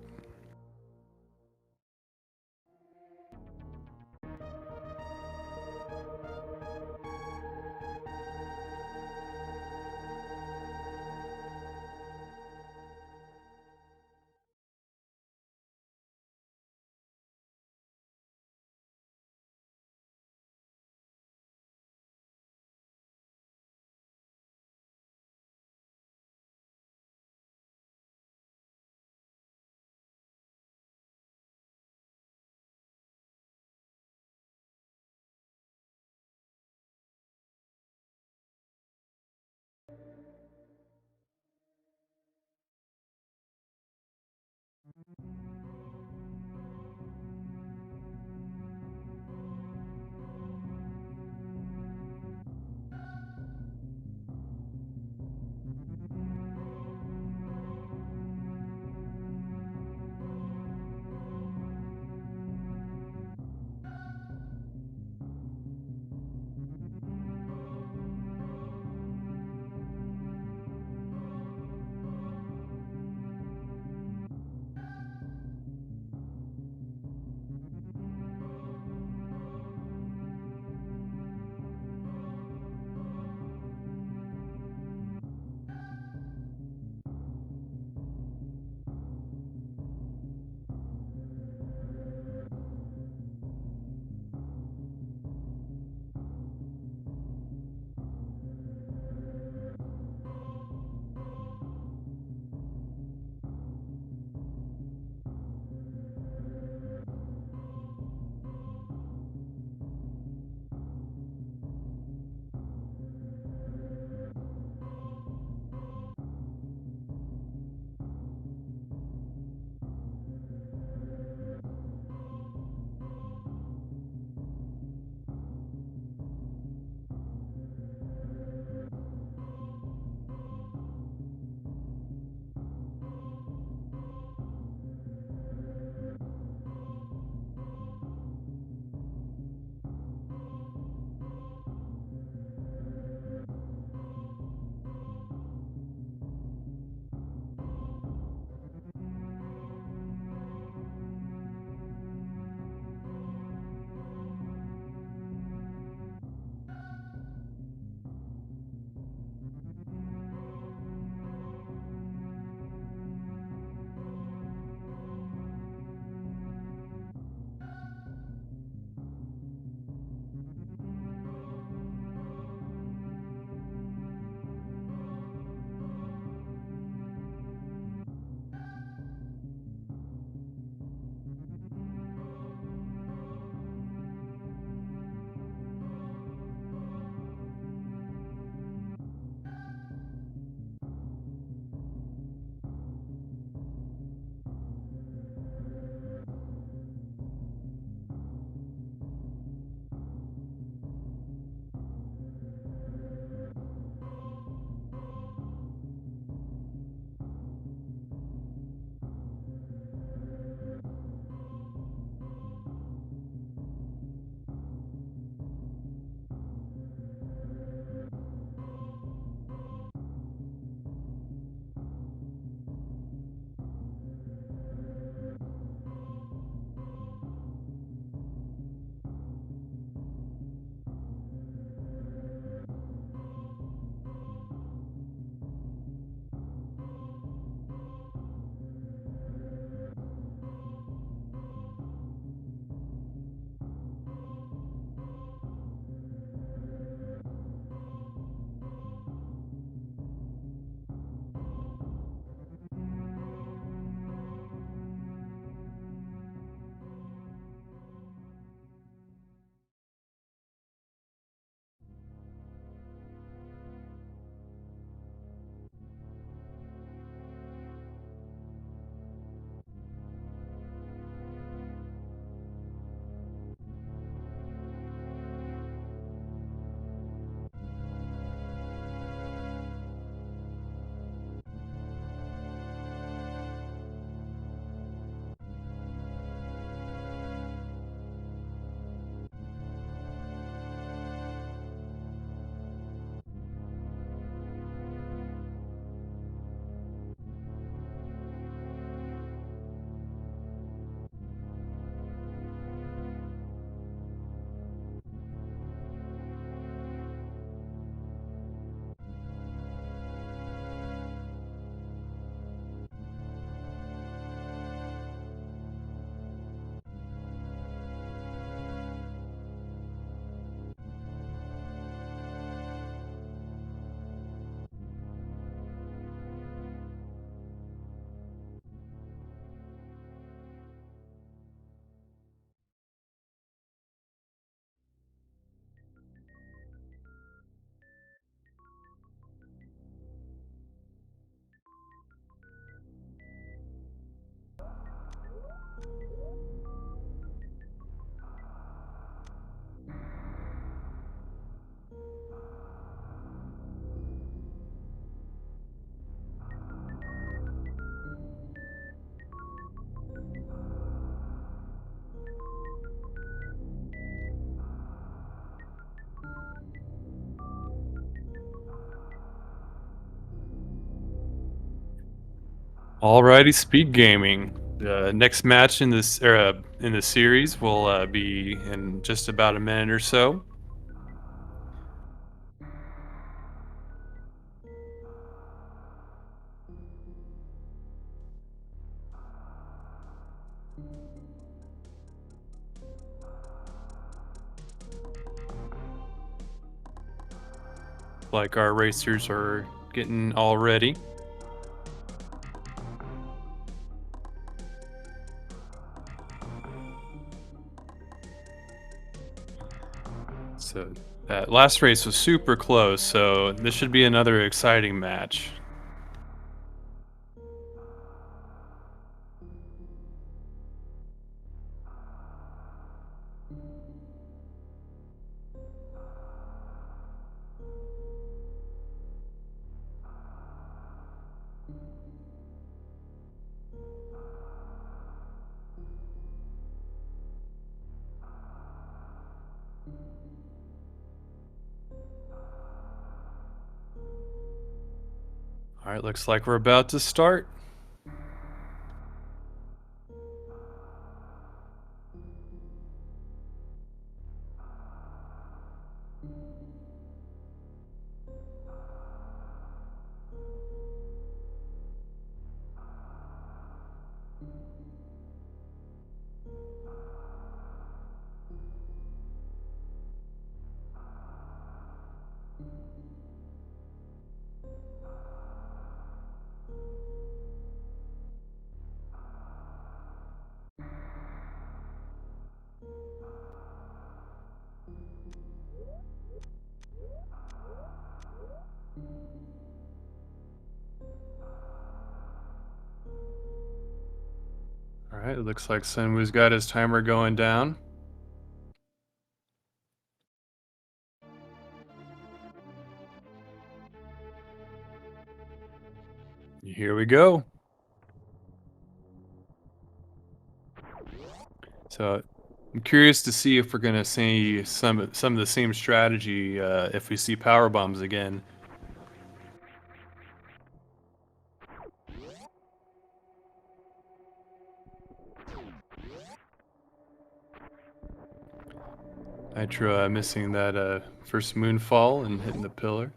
[SPEAKER 1] Alrighty, Speed Gaming. The next match in this in the series will be in just about a minute or so. Like our racers are getting all ready. So that last race was super close, so this should be another exciting match. All right, looks like we're about to start. All right, it looks like SunWu's got his timer going down. Here we go. So I'm curious to see if we're gonna see some of the same strategy if we see power bombs again. Nitro missing that first moonfall and hitting the pillar.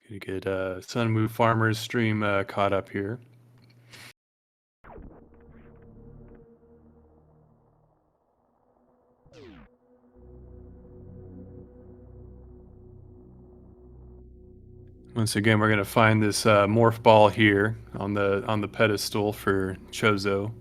[SPEAKER 1] Gonna get SunWuFarmer's stream caught up here. Once again, we're gonna find this morph ball here on the pedestal for Chozo.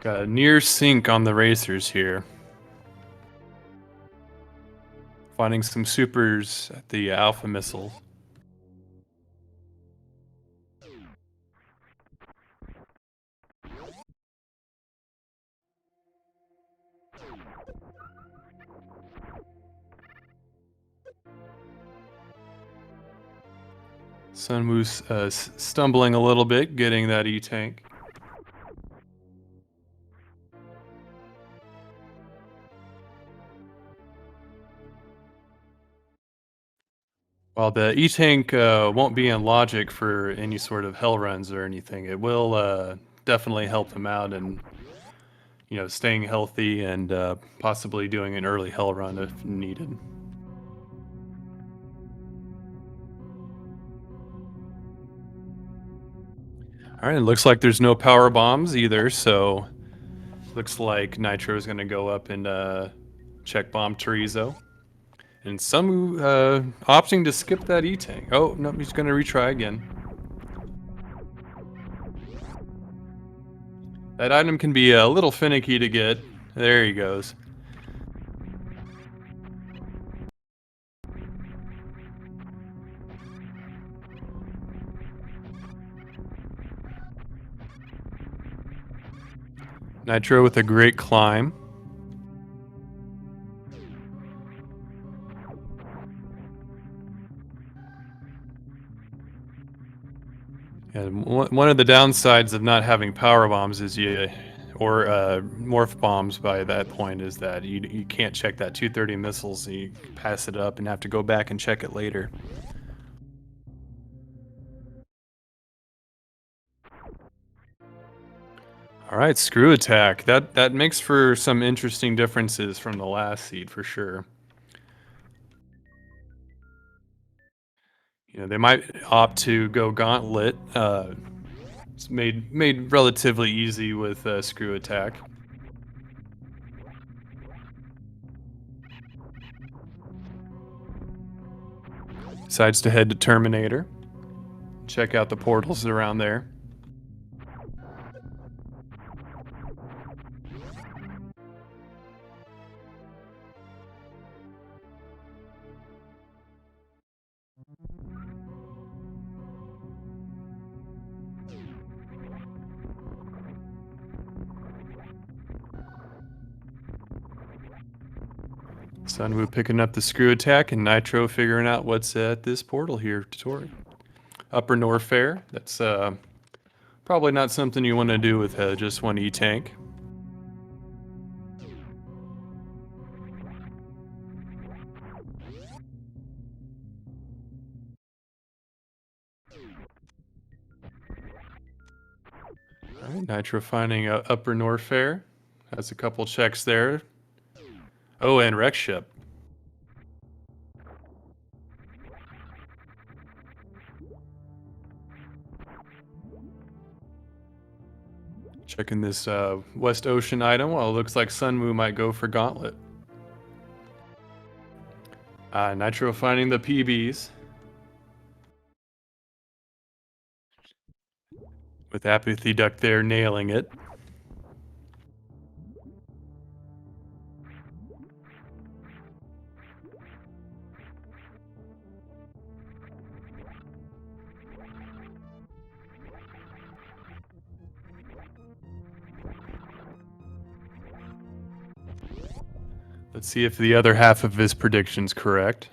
[SPEAKER 1] Got a near sync on the racers here. Finding some supers at the Alpha missile. SunWu's stumbling a little bit, getting that E-tank. While the E-tank won't be in logic for any sort of hell runs or anything, it will definitely help them out and staying healthy and possibly doing an early hell run if needed. All right, it looks like there's no power bombs either, so looks like Nitro is going to go up and check bomb Chorizo. And some opting to skip that E-tank. Oh, no, he's going to retry again. That item can be a little finicky to get. There he goes. Nitro with a great climb. And one of the downsides of not having power bombs is or morph bombs by that point is that you can't check that 230 missiles. So you pass it up and have to go back and check it later. All right, screw attack. That makes for some interesting differences from the last seed for sure. You know, they might opt to go gauntlet. It's made relatively easy with screw attack. Decides to head to Terminator. Check out the portals around there. SunWu picking up the screw attack, and Nitro figuring out what's at this portal here to Tourney. Upper Norfair. That's probably not something you want to do with just one E-tank. All right, Nitro finding Upper Norfair. Has a couple checks there. Oh, and Wreck Ship. Checking this West Ocean item. Well, it looks like SunWu might go for Gauntlet. Nitro finding the PBs. With Apathy Duck there nailing it. Let's see if the other half of his prediction's correct.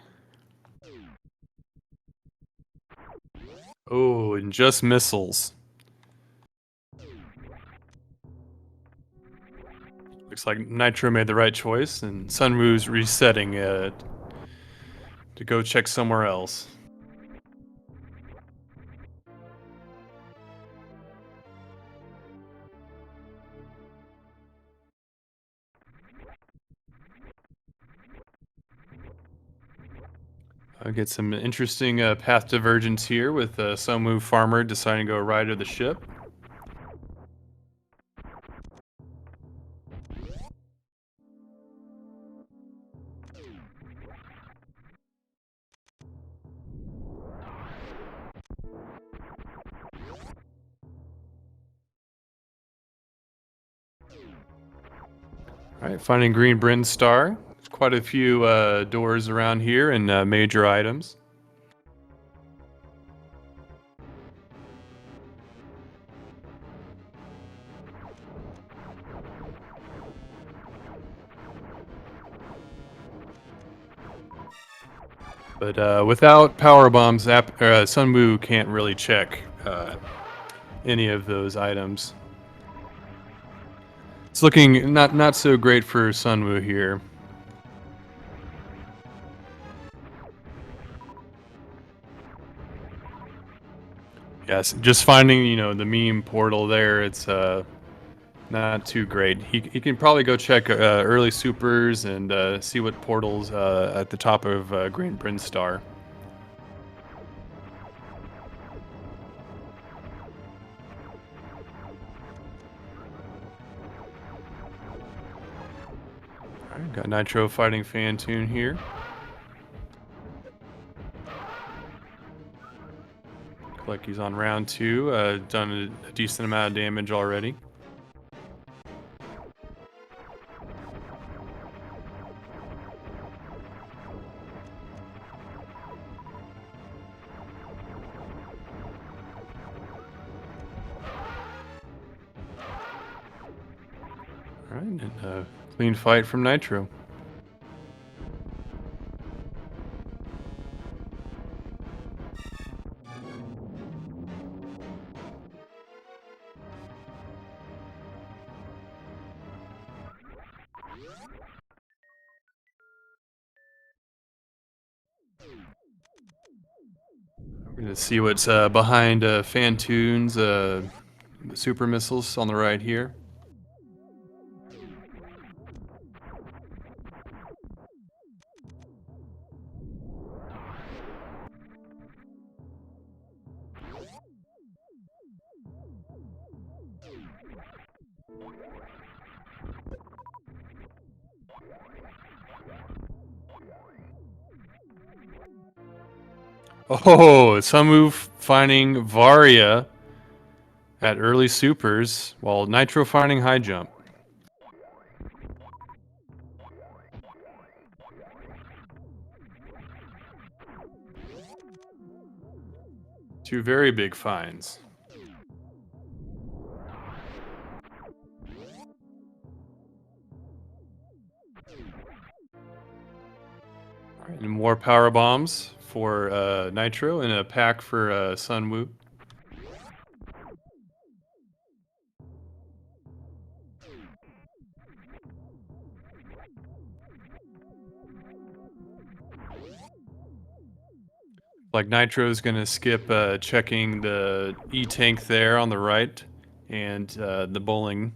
[SPEAKER 1] Oh, and just missiles. Looks like Nitro made the right choice, and SunWu's resetting it to go check somewhere else. I get some interesting path divergence here with SunWuFarmer deciding to go right of the ship. All right, finding Green Bryn Star. There's quite a few doors around here and major items. But without power bombs, SunWu can't really check any of those items. It's looking not so great for SunWu here. Yes, just finding the meme portal there. It's not too great. He can probably go check early supers and see what portals at the top of Green Bryn Star. Alright, got Nitro fighting Fantoon here. Looks like he's on round 2, done a decent amount of damage already. And a clean fight from Nitro. We're gonna see what's behind Fantoon's super missiles on the right here. Oh, SunWu finding Varia at early supers, while Nitro finding high jump. Two very big finds. All right, and more power bombs for Nitro and a pack for SunWu. Like Nitro's gonna skip checking the E-tank there on the right and the bowling.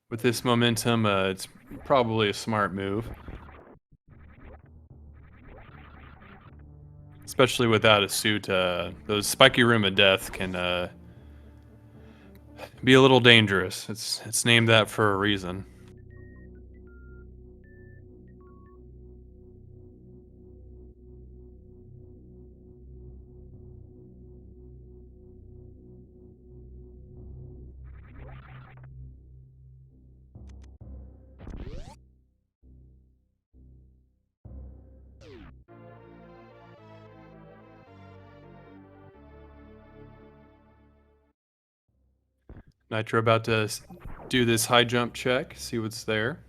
[SPEAKER 1] With this momentum, it's probably a smart move. Especially without a suit, those spiky room of death can be a little dangerous. It's named that for a reason. Nitro about to do this high jump check, see what's there.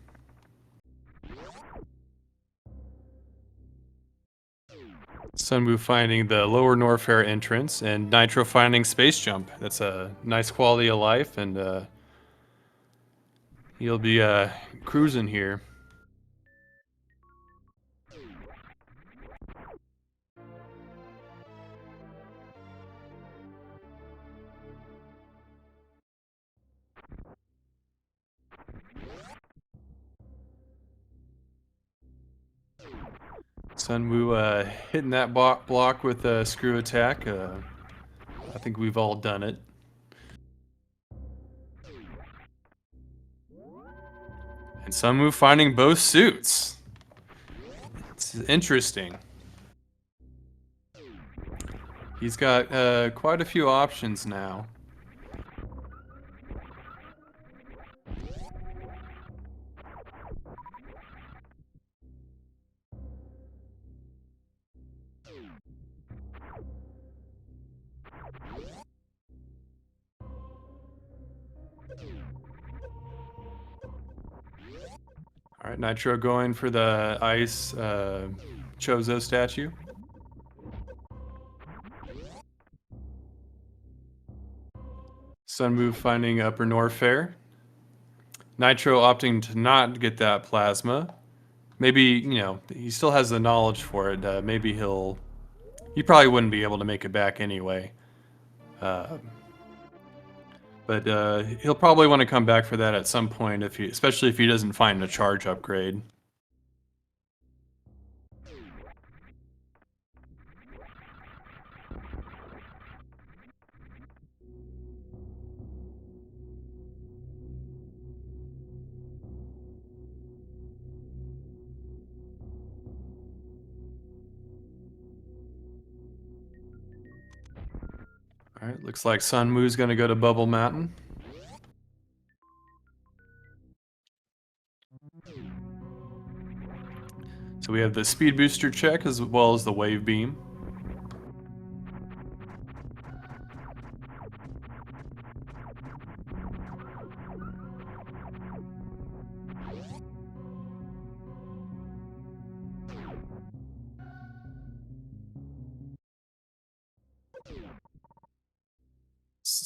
[SPEAKER 1] SunWu finding the lower Norfair entrance, and Nitro finding space jump. That's a nice quality of life, and he'll be cruising here. SunWu hitting that block with a screw attack. I think we've all done it. And SunWu finding both suits. It's interesting. He's got quite a few options now. All right, Nitro going for the ice Chozo statue. SunWu finding Upper Norfair. Nitro opting to not get that plasma. Maybe, you know, he still has the knowledge for it. Maybe he probably wouldn't be able to make it back anyway. But he'll probably want to come back for that at some point, especially if he doesn't find a charge upgrade. All right, looks like SunWu's going to go to Bubble Mountain. So we have the speed booster check as well as the wave beam.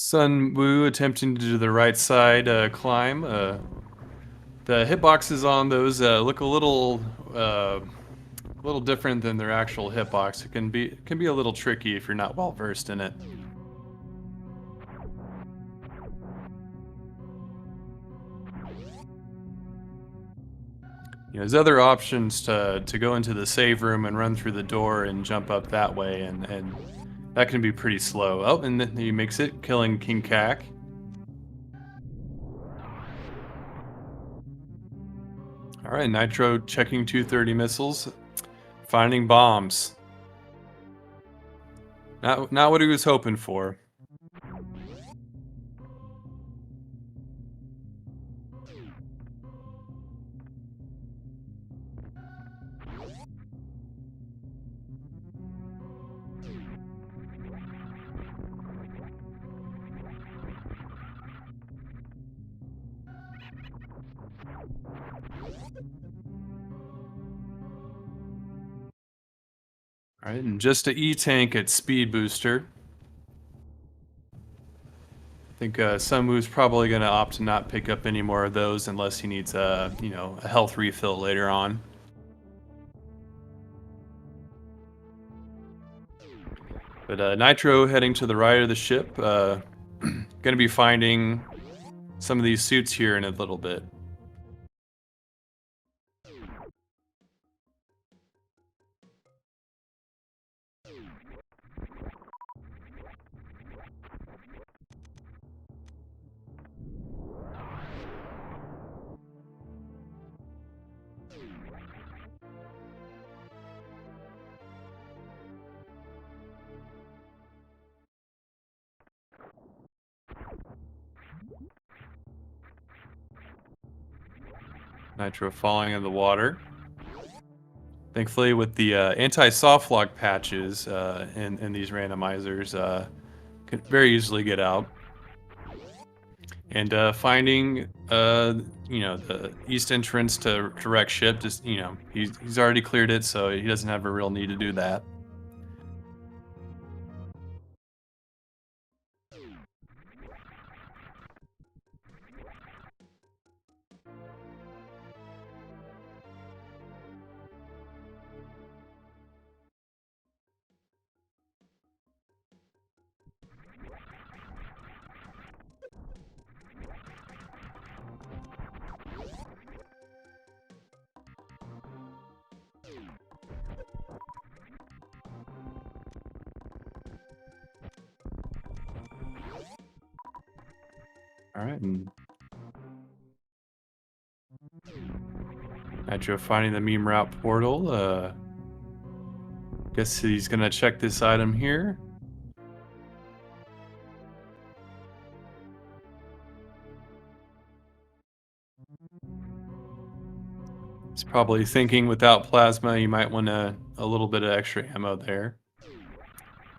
[SPEAKER 1] SunWu attempting to do the right side climb. The hitboxes on those look a little different than their actual hitbox. It can be a little tricky if you're not well versed in it. There's other options to go into the save room and run through the door and jump up that way, and that can be pretty slow. Oh, and then he makes it, killing King Kak. All right, Nitro checking 230 missiles, finding bombs. Not what he was hoping for. All right, and just a E-tank at speed booster. I think Sunwoo's probably going to opt to not pick up any more of those unless he needs a health refill later on. But Nitro heading to the right of the ship. Going to be finding some of these suits here in a little bit. Nitro falling in the water. Thankfully, with the anti-soft lock patches in these randomizers, can very easily get out. And finding, the east entrance to wreck ship, just, he's already cleared it, so he doesn't have a real need to do that. All right, and Nitro finding the meme route portal. Guess he's gonna check this item here. He's probably thinking without plasma, you might want a little bit of extra ammo there.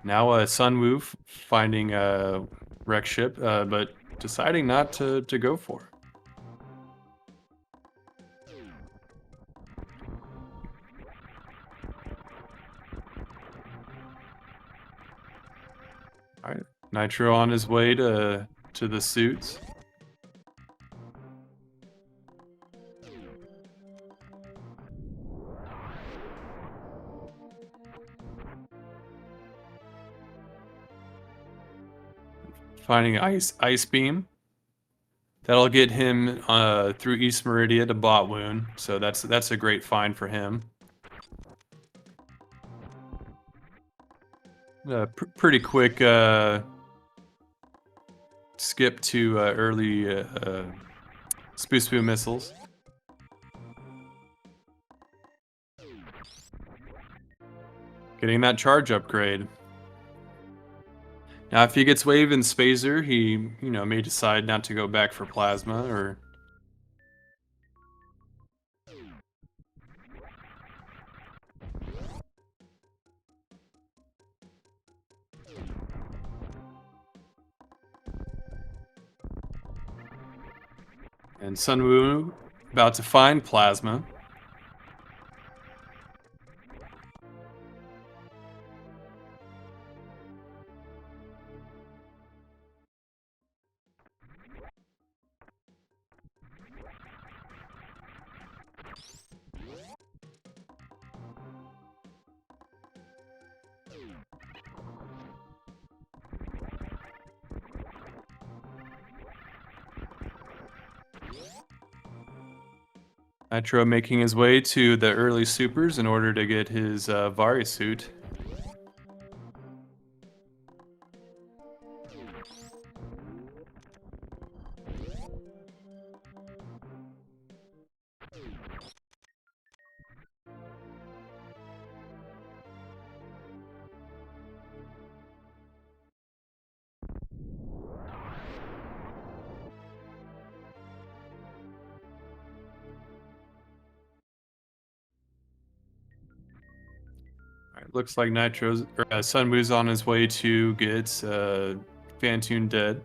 [SPEAKER 1] Now, SunWu finding a wreck ship, but deciding not to go for it. All right, Nitro on his way to the suits. Finding ice beam. That'll get him through East Meridia to Bot Wound, so that's a great find for him. Pretty quick skip to early Spoo missiles. Getting that charge upgrade. Now, if he gets Wave and Spazer, he, may decide not to go back for Plasma, or... And SunWu about to find Plasma. Nitro making his way to the early supers in order to get his Vari suit. Alright, looks like SunWu's on his way to get Fantoon dead.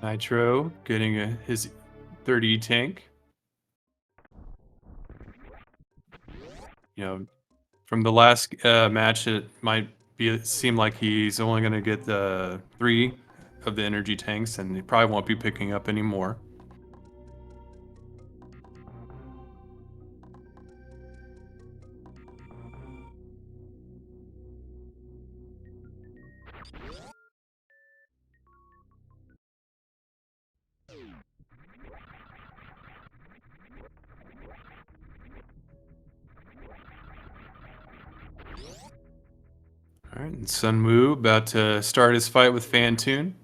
[SPEAKER 1] Nitro getting his 30 tank. You know, from the last match, it might seem like he's only going to get the 3 of the energy tanks, and he probably won't be picking up any more. All right, and SunWu about to start his fight with Fantoon.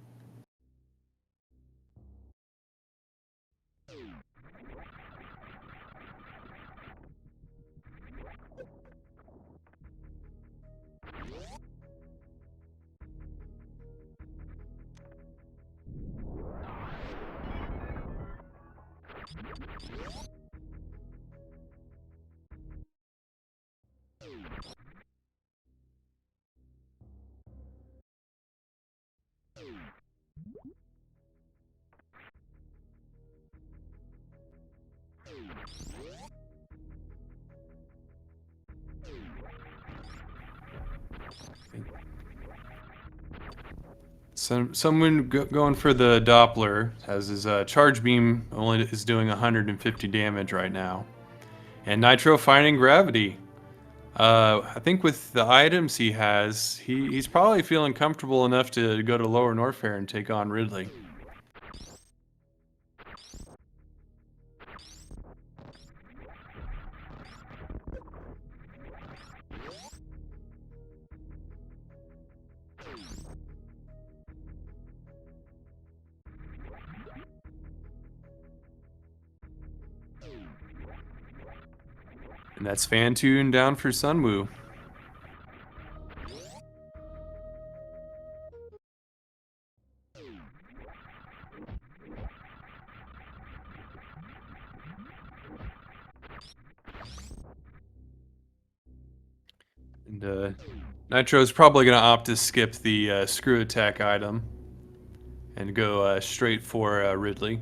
[SPEAKER 1] Someone going for the Doppler as his charge beam only is doing 150 damage right now. And Nitro finding gravity. I think with the items he has, he's probably feeling comfortable enough to go to Lower Norfair and take on Ridley. And that's Fantoon down for SunWu. And Nitro's probably going to opt to skip the screw attack item and go straight for Ridley.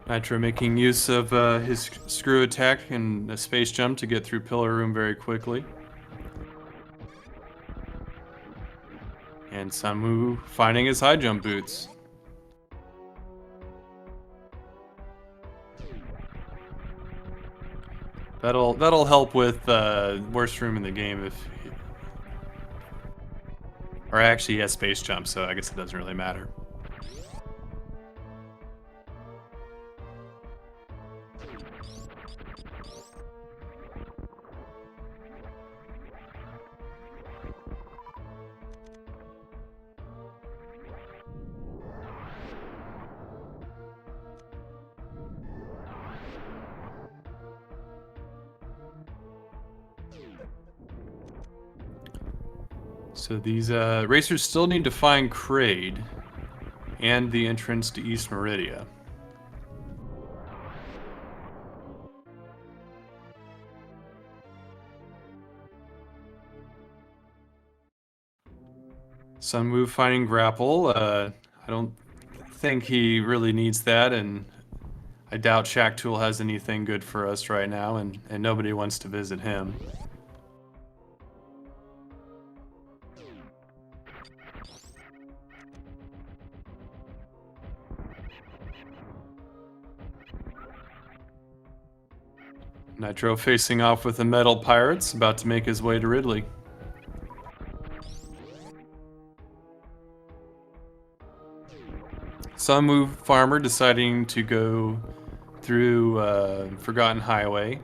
[SPEAKER 1] Nitro making use of his screw attack and a space jump to get through Pillar Room very quickly. And SunWu finding his high jump boots. That'll help with worst room in the game if, or actually he has space jump, so I guess it doesn't really matter. So these racers still need to find Kraid and the entrance to East Meridia. SunWu finding grapple. I don't think he really needs that, and I doubt Shacktool has anything good for us right now, and nobody wants to visit him. Nitro facing off with the Metal Pirates, about to make his way to Ridley. SunWuFarmer deciding to go through Forgotten Highway.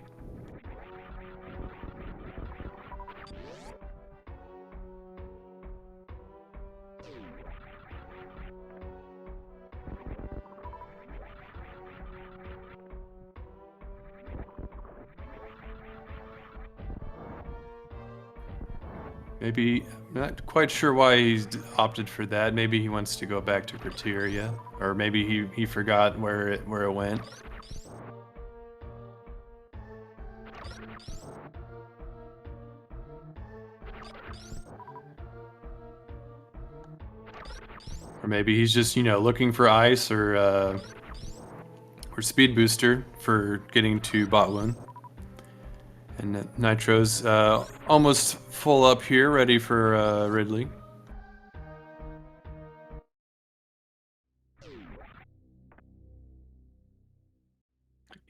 [SPEAKER 1] Maybe, not quite sure why he's opted for that. Maybe he wants to go back to Criteria, or maybe he forgot where it went. Or maybe he's just, looking for ice or speed booster for getting to Botwoon. And Nitro's almost full up here, ready for Ridley.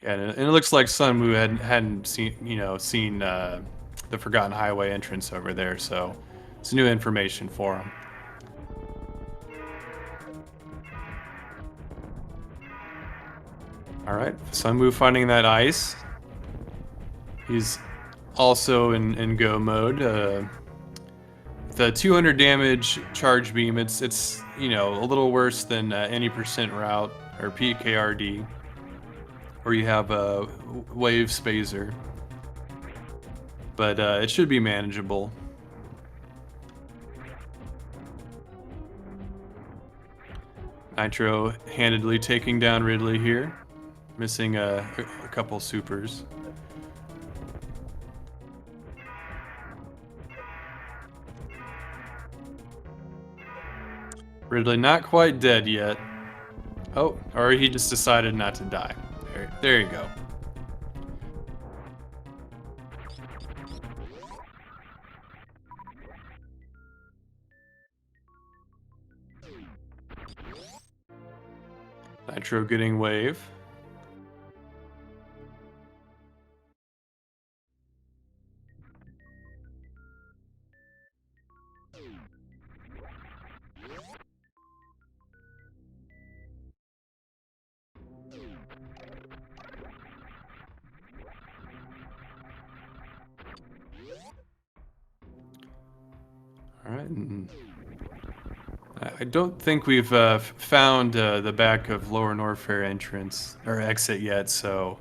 [SPEAKER 1] Yeah, and it looks like SunWu hadn't seen the Forgotten Highway entrance over there, so it's new information for him. All right, SunWu finding that ice. He's also in go mode. The 200 damage charge beam. It's a little worse than any percent route or PKRD, where you have a wave spacer, but it should be manageable. Nitro handedly taking down Ridley here, missing a couple supers. Ridley not quite dead yet. Oh, or he just decided not to die. There you go. Nitro getting wave. All right. I don't think we've found the back of Lower Norfair entrance or exit yet, so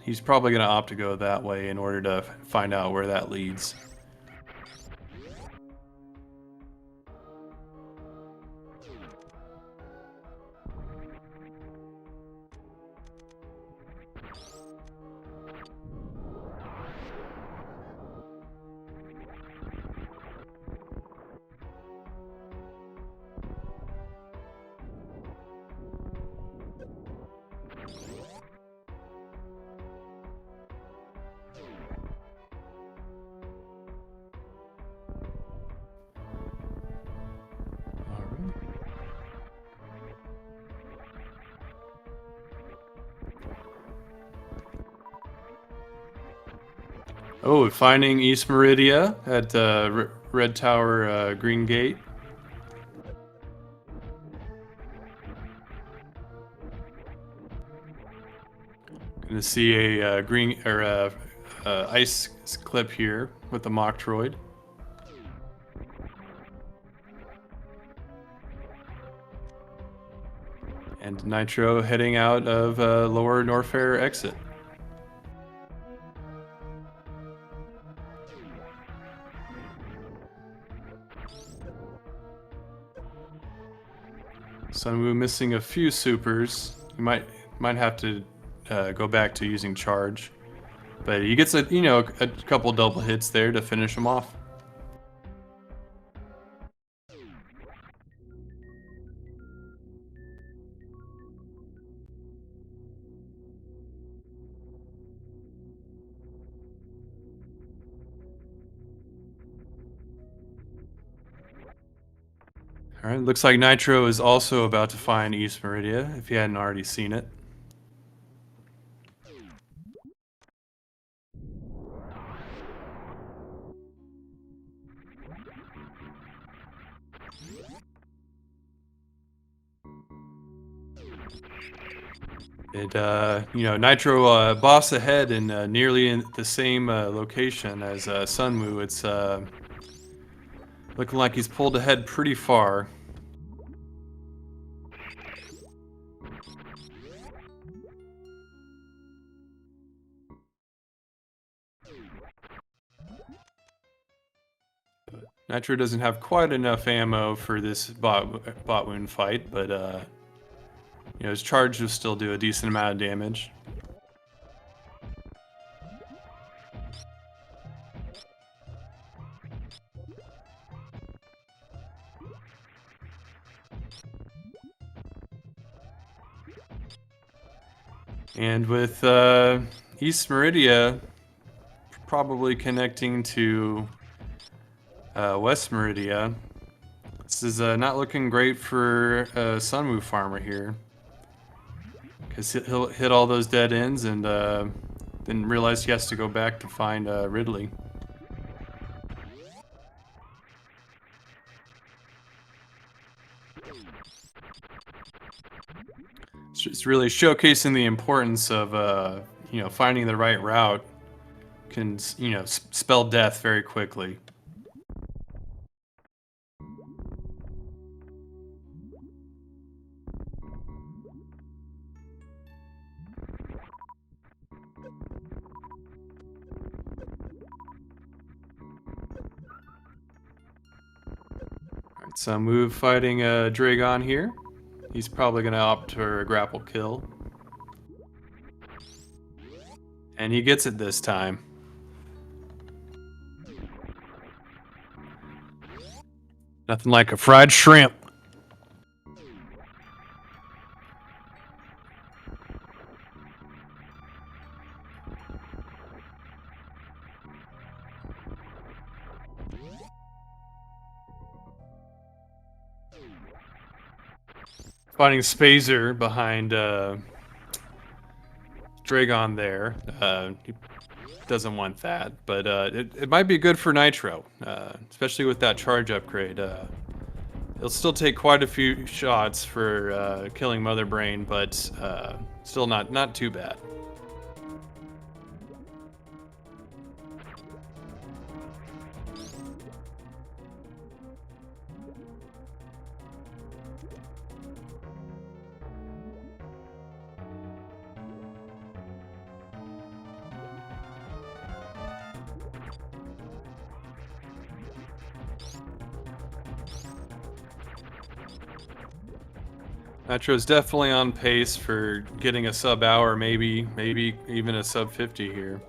[SPEAKER 1] he's probably going to opt to go that way in order to find out where that leads. Oh, finding East Meridia at Red Tower Green Gate. Gonna see a green or ice clip here with the Metroid. And Nitro heading out of Lower Norfair exit. SunWu missing a few supers. You might have to go back to using charge, but he gets a couple double hits there to finish him off. All right, looks like Nitro is also about to find East Meridia, if you hadn't already seen it. Nitro boss ahead and nearly in the same location as SunWu. It's looking like he's pulled ahead pretty far. Nitro doesn't have quite enough ammo for this bot wound fight, but his charge will still do a decent amount of damage. And with East Meridia probably connecting to West Meridia, this is not looking great for SunWuFarmer here. Because he'll hit all those dead ends and then realize he has to go back to find Ridley. It's really showcasing the importance of finding the right route can spell death very quickly. Alright, so move fighting Dragon here. He's probably going to opt for a grapple kill. And he gets it this time. Nothing like a fried shrimp. Finding Spazer behind Dragon there. He doesn't want that, but it might be good for Nitro, especially with that charge upgrade. It'll still take quite a few shots for killing Mother Brain, but still not too bad. Nitro's definitely on pace for getting a sub-hour, maybe even a sub-50 here.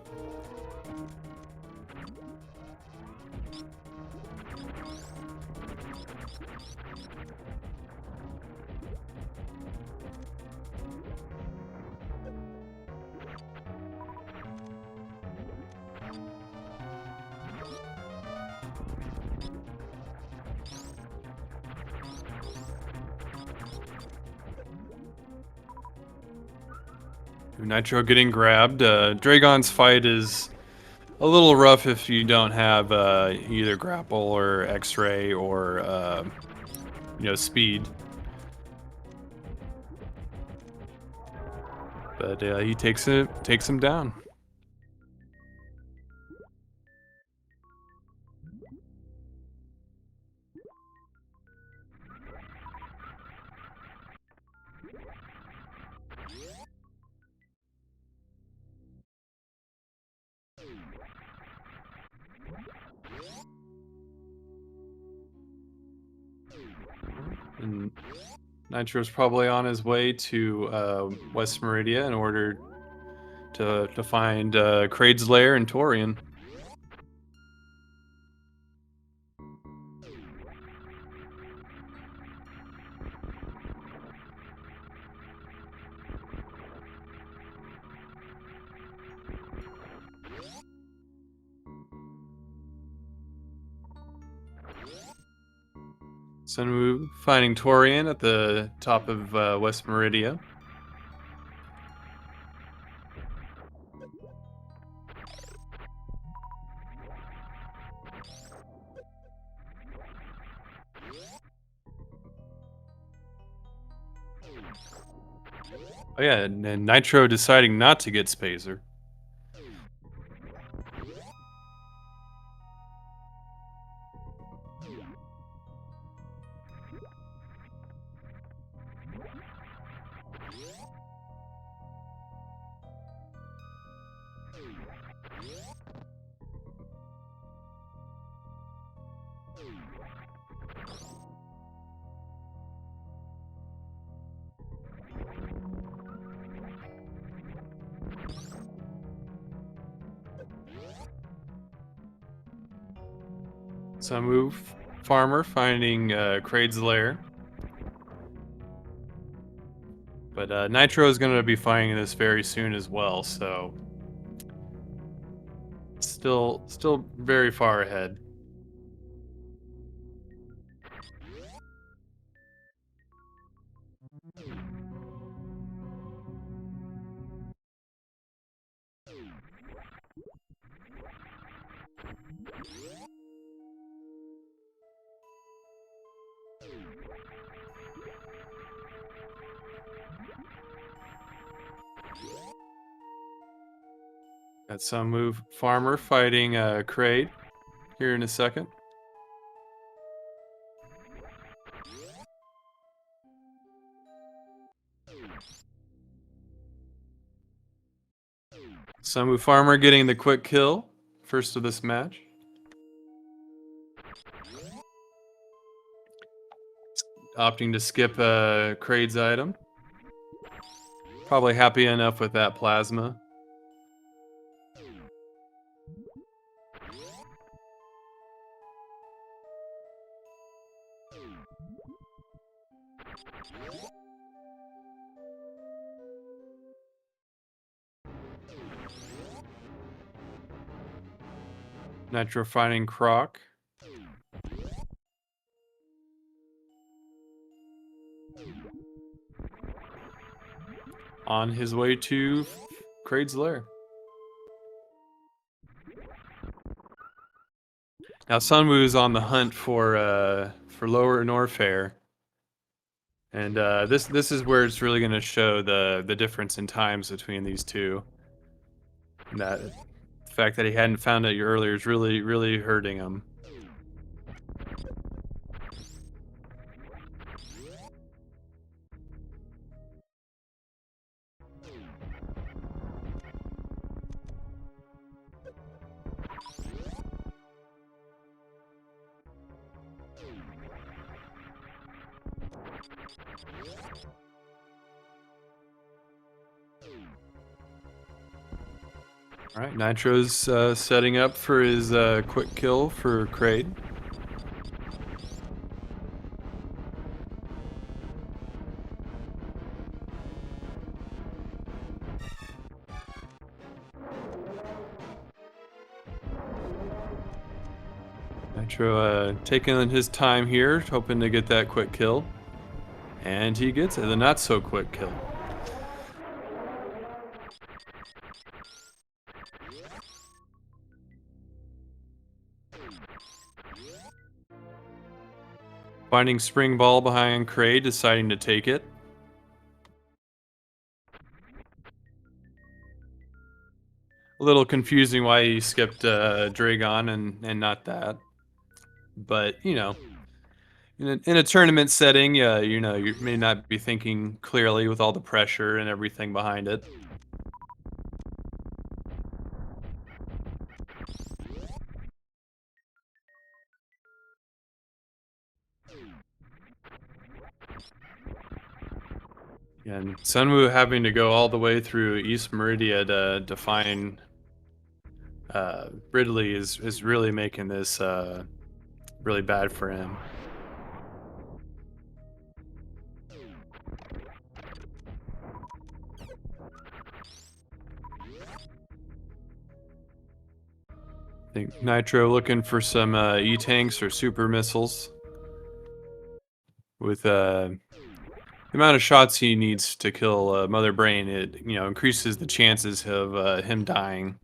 [SPEAKER 1] Nitro getting grabbed. Dragon's fight is a little rough if you don't have either grapple or X-ray or speed. But he takes him down. And Nitro's probably on his way to West Meridia in order to find Kraid's Lair and Torian. SunWu finding Torian at the top of West Meridia. Oh yeah, and Nitro deciding not to get Spazer. SunWuFarmer finding Kraid's lair. But Nitro is going to be finding this very soon as well, so still very far ahead. Got SunWuFarmer fighting Kraid here in a second. SunWuFarmer getting the quick kill, first of this match. Opting to skip Kraid's item. Probably happy enough with that plasma. Nitro finding Croc. On his way to Kraid's lair. Now SunWu's on the hunt for Lower Norfair. And this is where it's really going to show the difference in times between these two. And that the fact that he hadn't found it earlier is really hurting him. All right, Nitro's setting up for his quick kill for Kraid. Nitro taking his time here, hoping to get that quick kill. And he gets it, the not so quick kill. Finding Spring Ball behind Kraid, deciding to take it. A little confusing why he skipped Dragon and not that. But, you know, in a tournament setting, you know, you may not be thinking clearly with all the pressure and everything behind it. And SunWu having to go all the way through East Meridia to find Ridley is really making this really bad for him. I think Nitro looking for some E-tanks or super missiles. With the amount of shots he needs to kill Mother Brain, it increases the chances of him dying.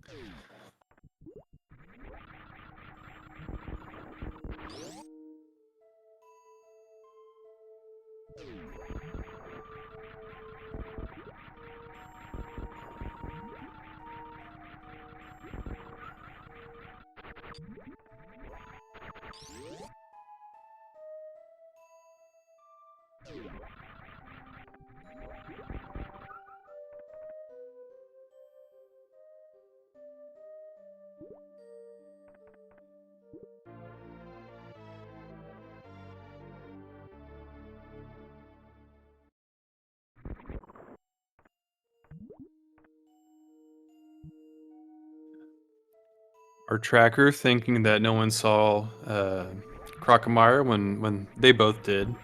[SPEAKER 1] Our tracker, thinking that no one saw Crocomire when they both did.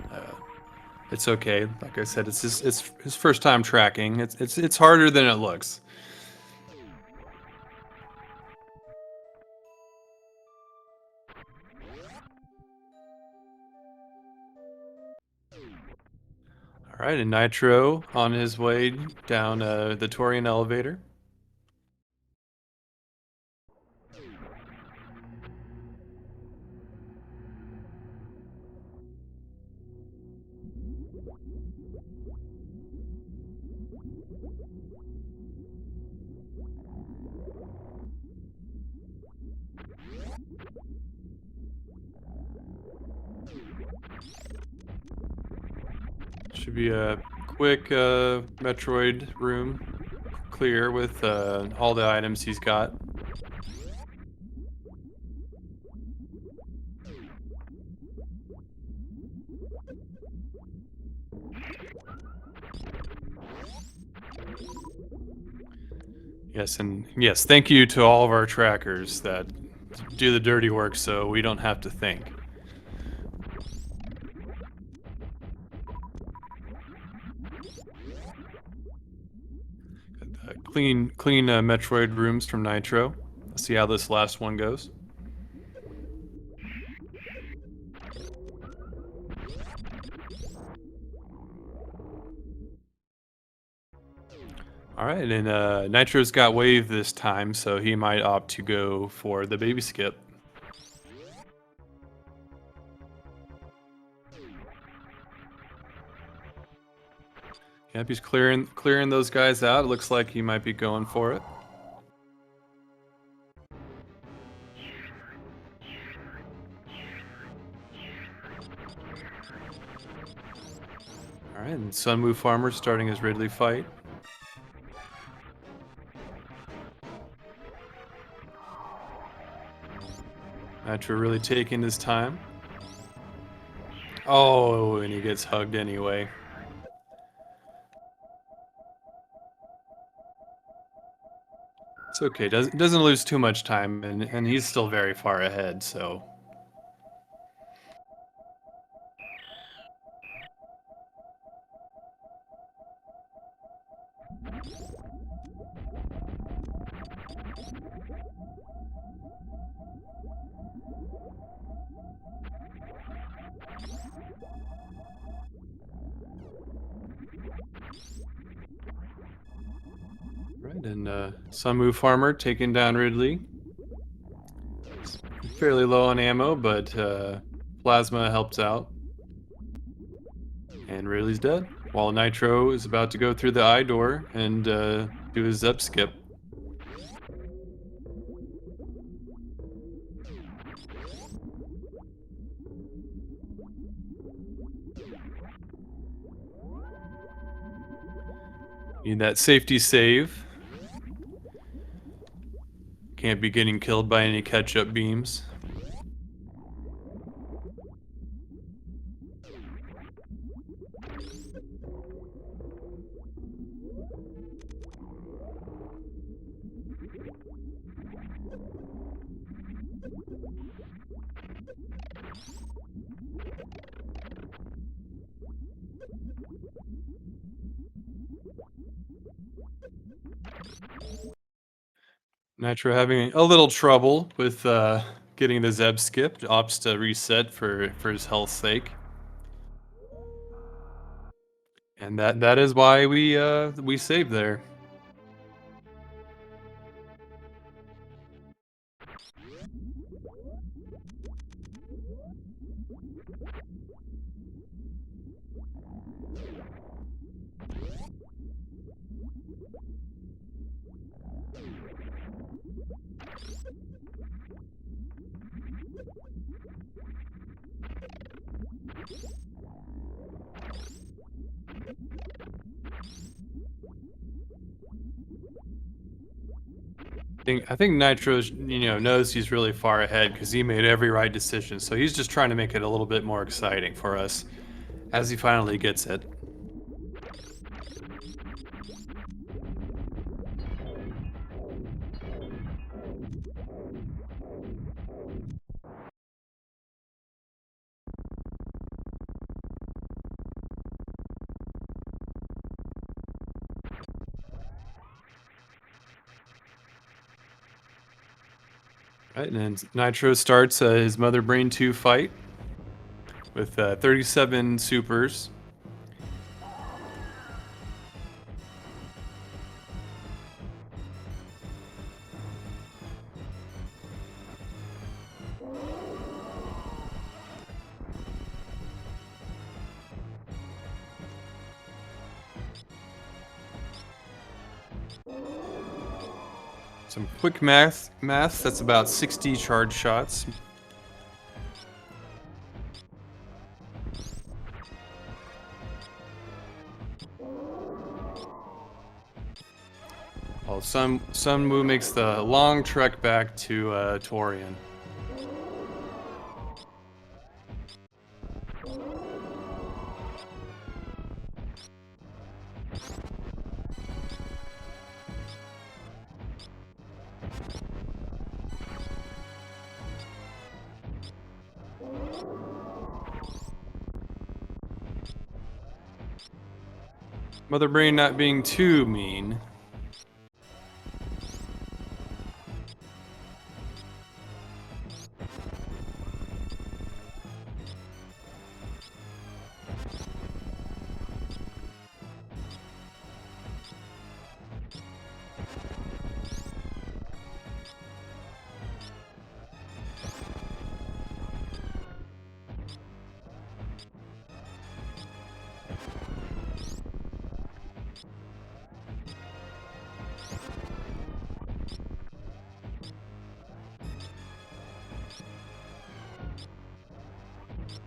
[SPEAKER 1] It's okay. Like I said, it's his first time tracking. It's harder than it looks. All right, and Nitro on his way down the Torian elevator. Should be a quick Metroid room clear with all the items he's got. Yes, and yes, thank you to all of our trackers that do the dirty work so we don't have to think. Clean Metroid rooms from Nitro. Let's see how this last one goes. All right, and Nitro's got wave this time, so he might opt to go for the baby skip. Yep, he's clearing those guys out. It looks like he might be going for it. All right, and SunWuFarmer starting his Ridley fight. Nitro really taking his time. Oh, and he gets hugged anyway. It's okay. Doesn't lose too much time, and he's still very far ahead. So. Right, and SunWuFarmer taking down Ridley. Fairly low on ammo, but Plasma helps out. And Ridley's dead. While Nitro is about to go through the eye door and do his Zep skip. Need that safety save. Can't be getting killed by any catch-up beams. Nitro having a little trouble with getting the Zeb skip. Opts to reset for his health's sake. And that is why we saved there. I think Nitro's, knows he's really far ahead because he made every right decision. So he's just trying to make it a little bit more exciting for us as he finally gets it. Right, and then Nitro starts his Mother Brain 2 fight with 37 supers. Some quick math, that's about 60 charge shots. Oh, SunWu makes the long trek back to Torian. Mother Brain not being too mean.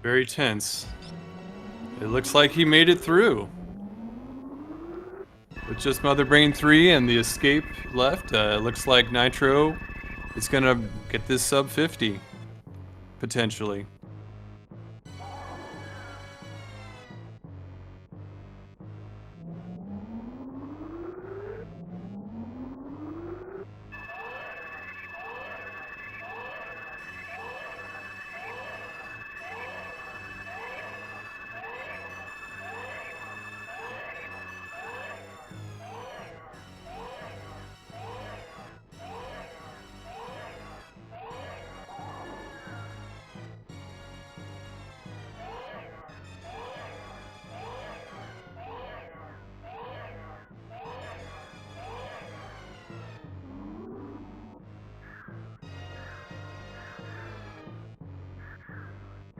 [SPEAKER 1] Very tense. It looks like he made it through. With just Mother Brain 3 and the escape left, it looks like Nitro is gonna get this sub 50, potentially.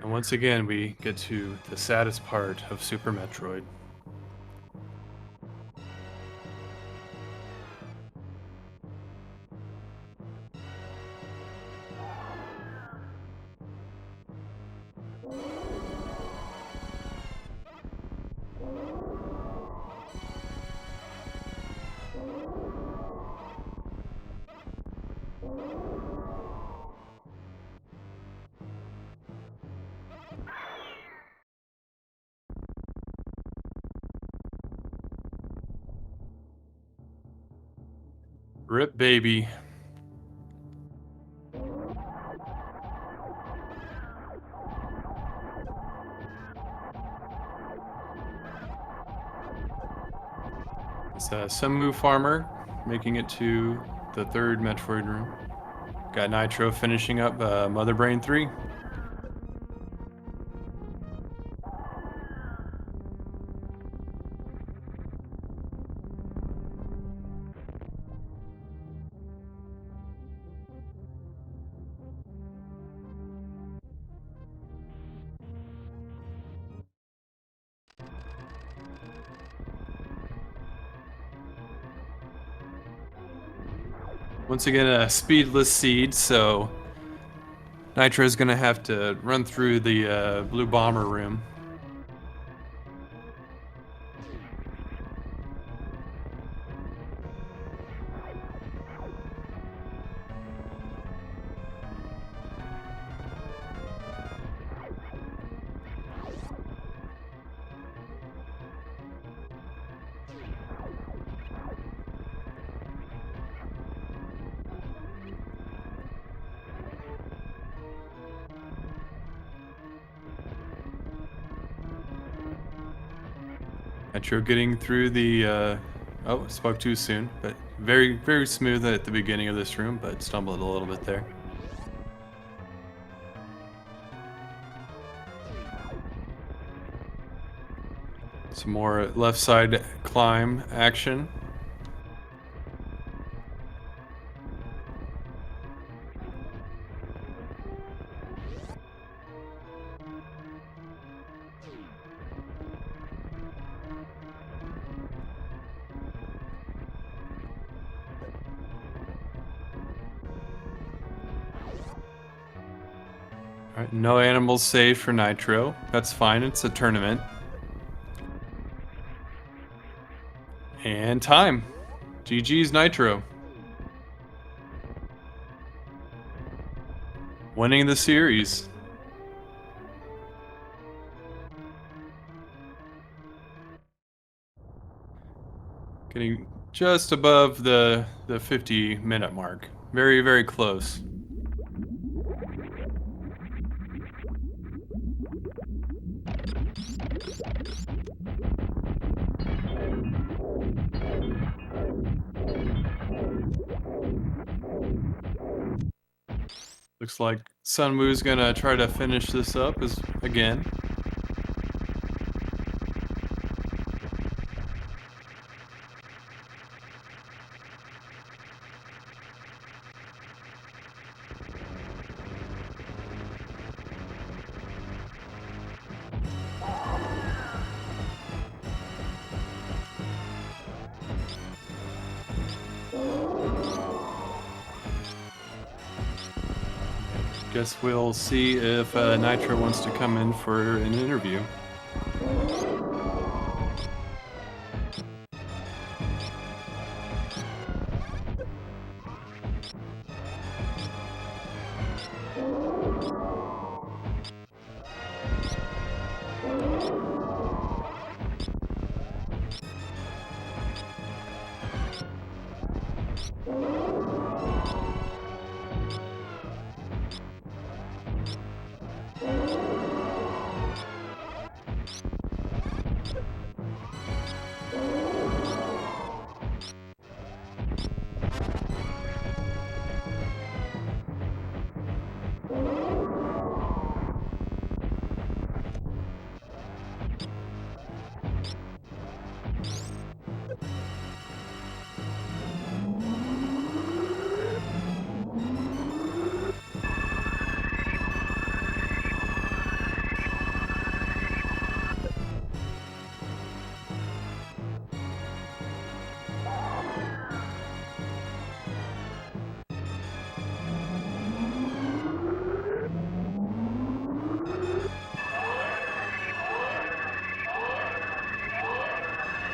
[SPEAKER 1] And once again, we get to the saddest part of Super Metroid. Rip baby. It's SunWuFarmer making it to the third Metroid room. Got Nitro finishing up Mother Brain 3. Once again, a speedless seed, so Nitro's gonna have to run through the blue bomber room. Nitro getting through the, oh, spoke too soon, but very, very smooth at the beginning of this room, but stumbled a little bit there. Some more left side climb action. All right, no animals saved for Nitro. That's fine, it's a tournament. And time. GG's Nitro. Winning the series. Getting just above the 50-minute mark. Very, very close. Looks like SunWu's gonna try to finish this up again. Guess we'll see if Nitro wants to come in for an interview.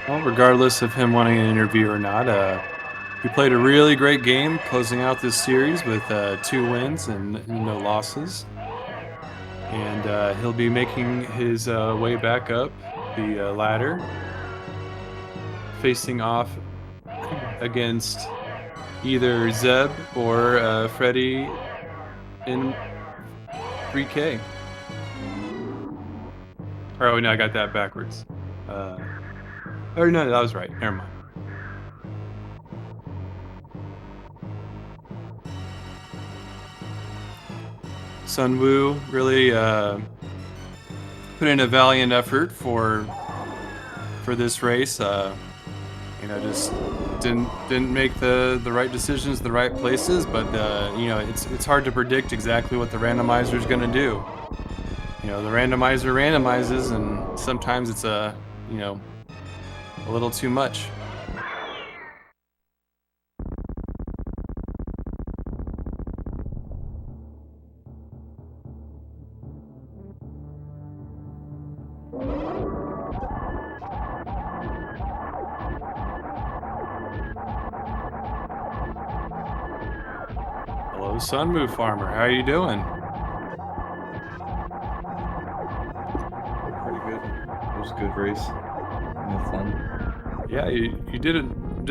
[SPEAKER 1] Well, regardless of him wanting an interview or not, he played a really great game, closing out this series with 2 wins and no losses. And he'll be making his way back up the ladder, facing off against either Zeb or Freddy in 3K. Oh, no, I got that backwards. Oh, no, that was right. Never mind. SunWu really put in a valiant effort for this race. You know, just didn't make the right decisions, the right places. But you know, it's hard to predict exactly what the randomizer is going to do. You know, the randomizer randomizes, and sometimes it's a little too much. Hello, SunWuFarmer. How are you doing?
[SPEAKER 2] Pretty good. It was a good race. Had fun.
[SPEAKER 1] Yeah, you did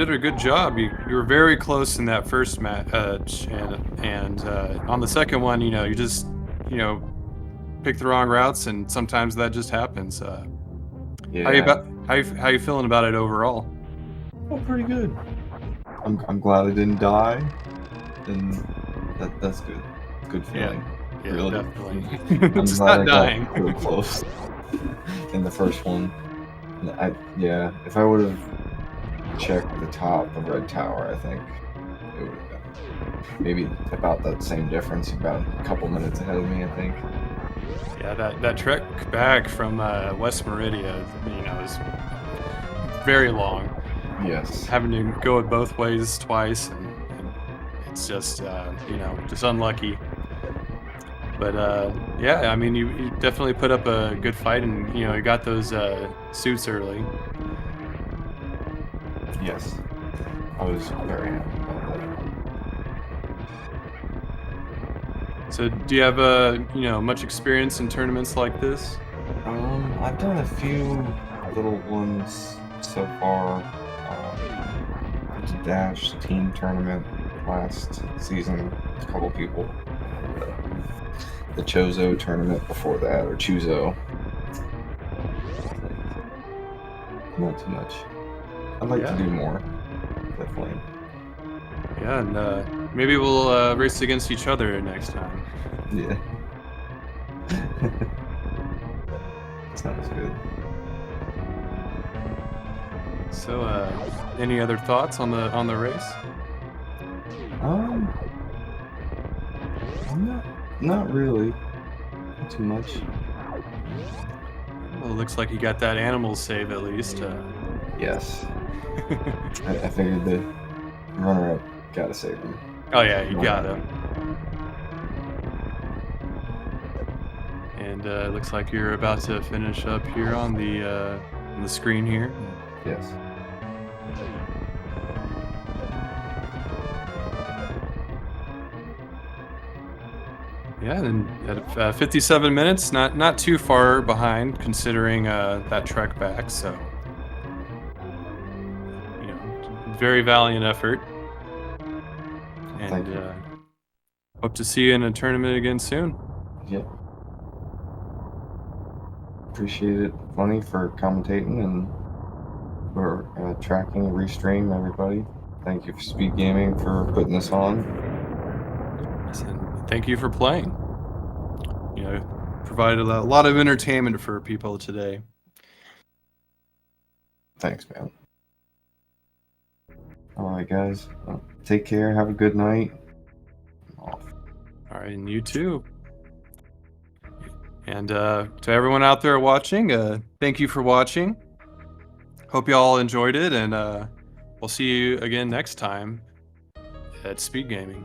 [SPEAKER 1] a good job. You were very close in that first match, and on the second one, you just pick the wrong routes, and sometimes that just happens.
[SPEAKER 2] Yeah.
[SPEAKER 1] How you feeling about it overall?
[SPEAKER 2] Oh, pretty good. I'm glad I didn't die, and that's good. Good feeling.
[SPEAKER 1] Yeah,
[SPEAKER 2] Really.
[SPEAKER 1] definitely.
[SPEAKER 2] I'm
[SPEAKER 1] Just
[SPEAKER 2] glad
[SPEAKER 1] not
[SPEAKER 2] I
[SPEAKER 1] dying.
[SPEAKER 2] got really close in the first one. Yeah. If I would have checked the top of Red Tower, I think it would have been maybe about that same difference. About a couple minutes ahead of me, I think.
[SPEAKER 1] Yeah, that trek back from West Meridia, is very long.
[SPEAKER 2] Yes.
[SPEAKER 1] Having to go it both ways twice, and it's just just unlucky. But yeah, I mean, you definitely put up a good fight, and you got those suits early.
[SPEAKER 2] Yes. I was very happy about that.
[SPEAKER 1] So do you have much experience in tournaments like this?
[SPEAKER 2] I've done a few little ones so far. The Dash team tournament last season, with a couple people. The Chozo tournament before that, or Chuzo. Not too much. I'd like to do more, definitely.
[SPEAKER 1] Yeah, and maybe we'll race against each other next time.
[SPEAKER 2] Yeah. Sounds good.
[SPEAKER 1] So, any other thoughts on the race?
[SPEAKER 2] Um, not really. Not too much.
[SPEAKER 1] Well, it looks like you got that animal save at least.
[SPEAKER 2] Yes. I figured the runner-up gotta save him.
[SPEAKER 1] Oh yeah, you got him. And it looks like you're about to finish up here on the screen here.
[SPEAKER 2] Yes.
[SPEAKER 1] Yeah, and at 57 minutes, not too far behind considering that trek back. So, very valiant effort.
[SPEAKER 2] Thank
[SPEAKER 1] And
[SPEAKER 2] you.
[SPEAKER 1] hope to see you in a tournament again soon.
[SPEAKER 2] Yep. Appreciate it, Funny, for commentating and for tracking restream, everybody. Thank you for Speed Gaming for putting this on.
[SPEAKER 1] And thank you for playing. Provided a lot of entertainment for people today.
[SPEAKER 2] Thanks, man. All right, guys. Take care. Have a good night. I'm off.
[SPEAKER 1] All right, and you too. And to everyone out there watching, thank you for watching. Hope you all enjoyed it, and we'll see you again next time at Speed Gaming.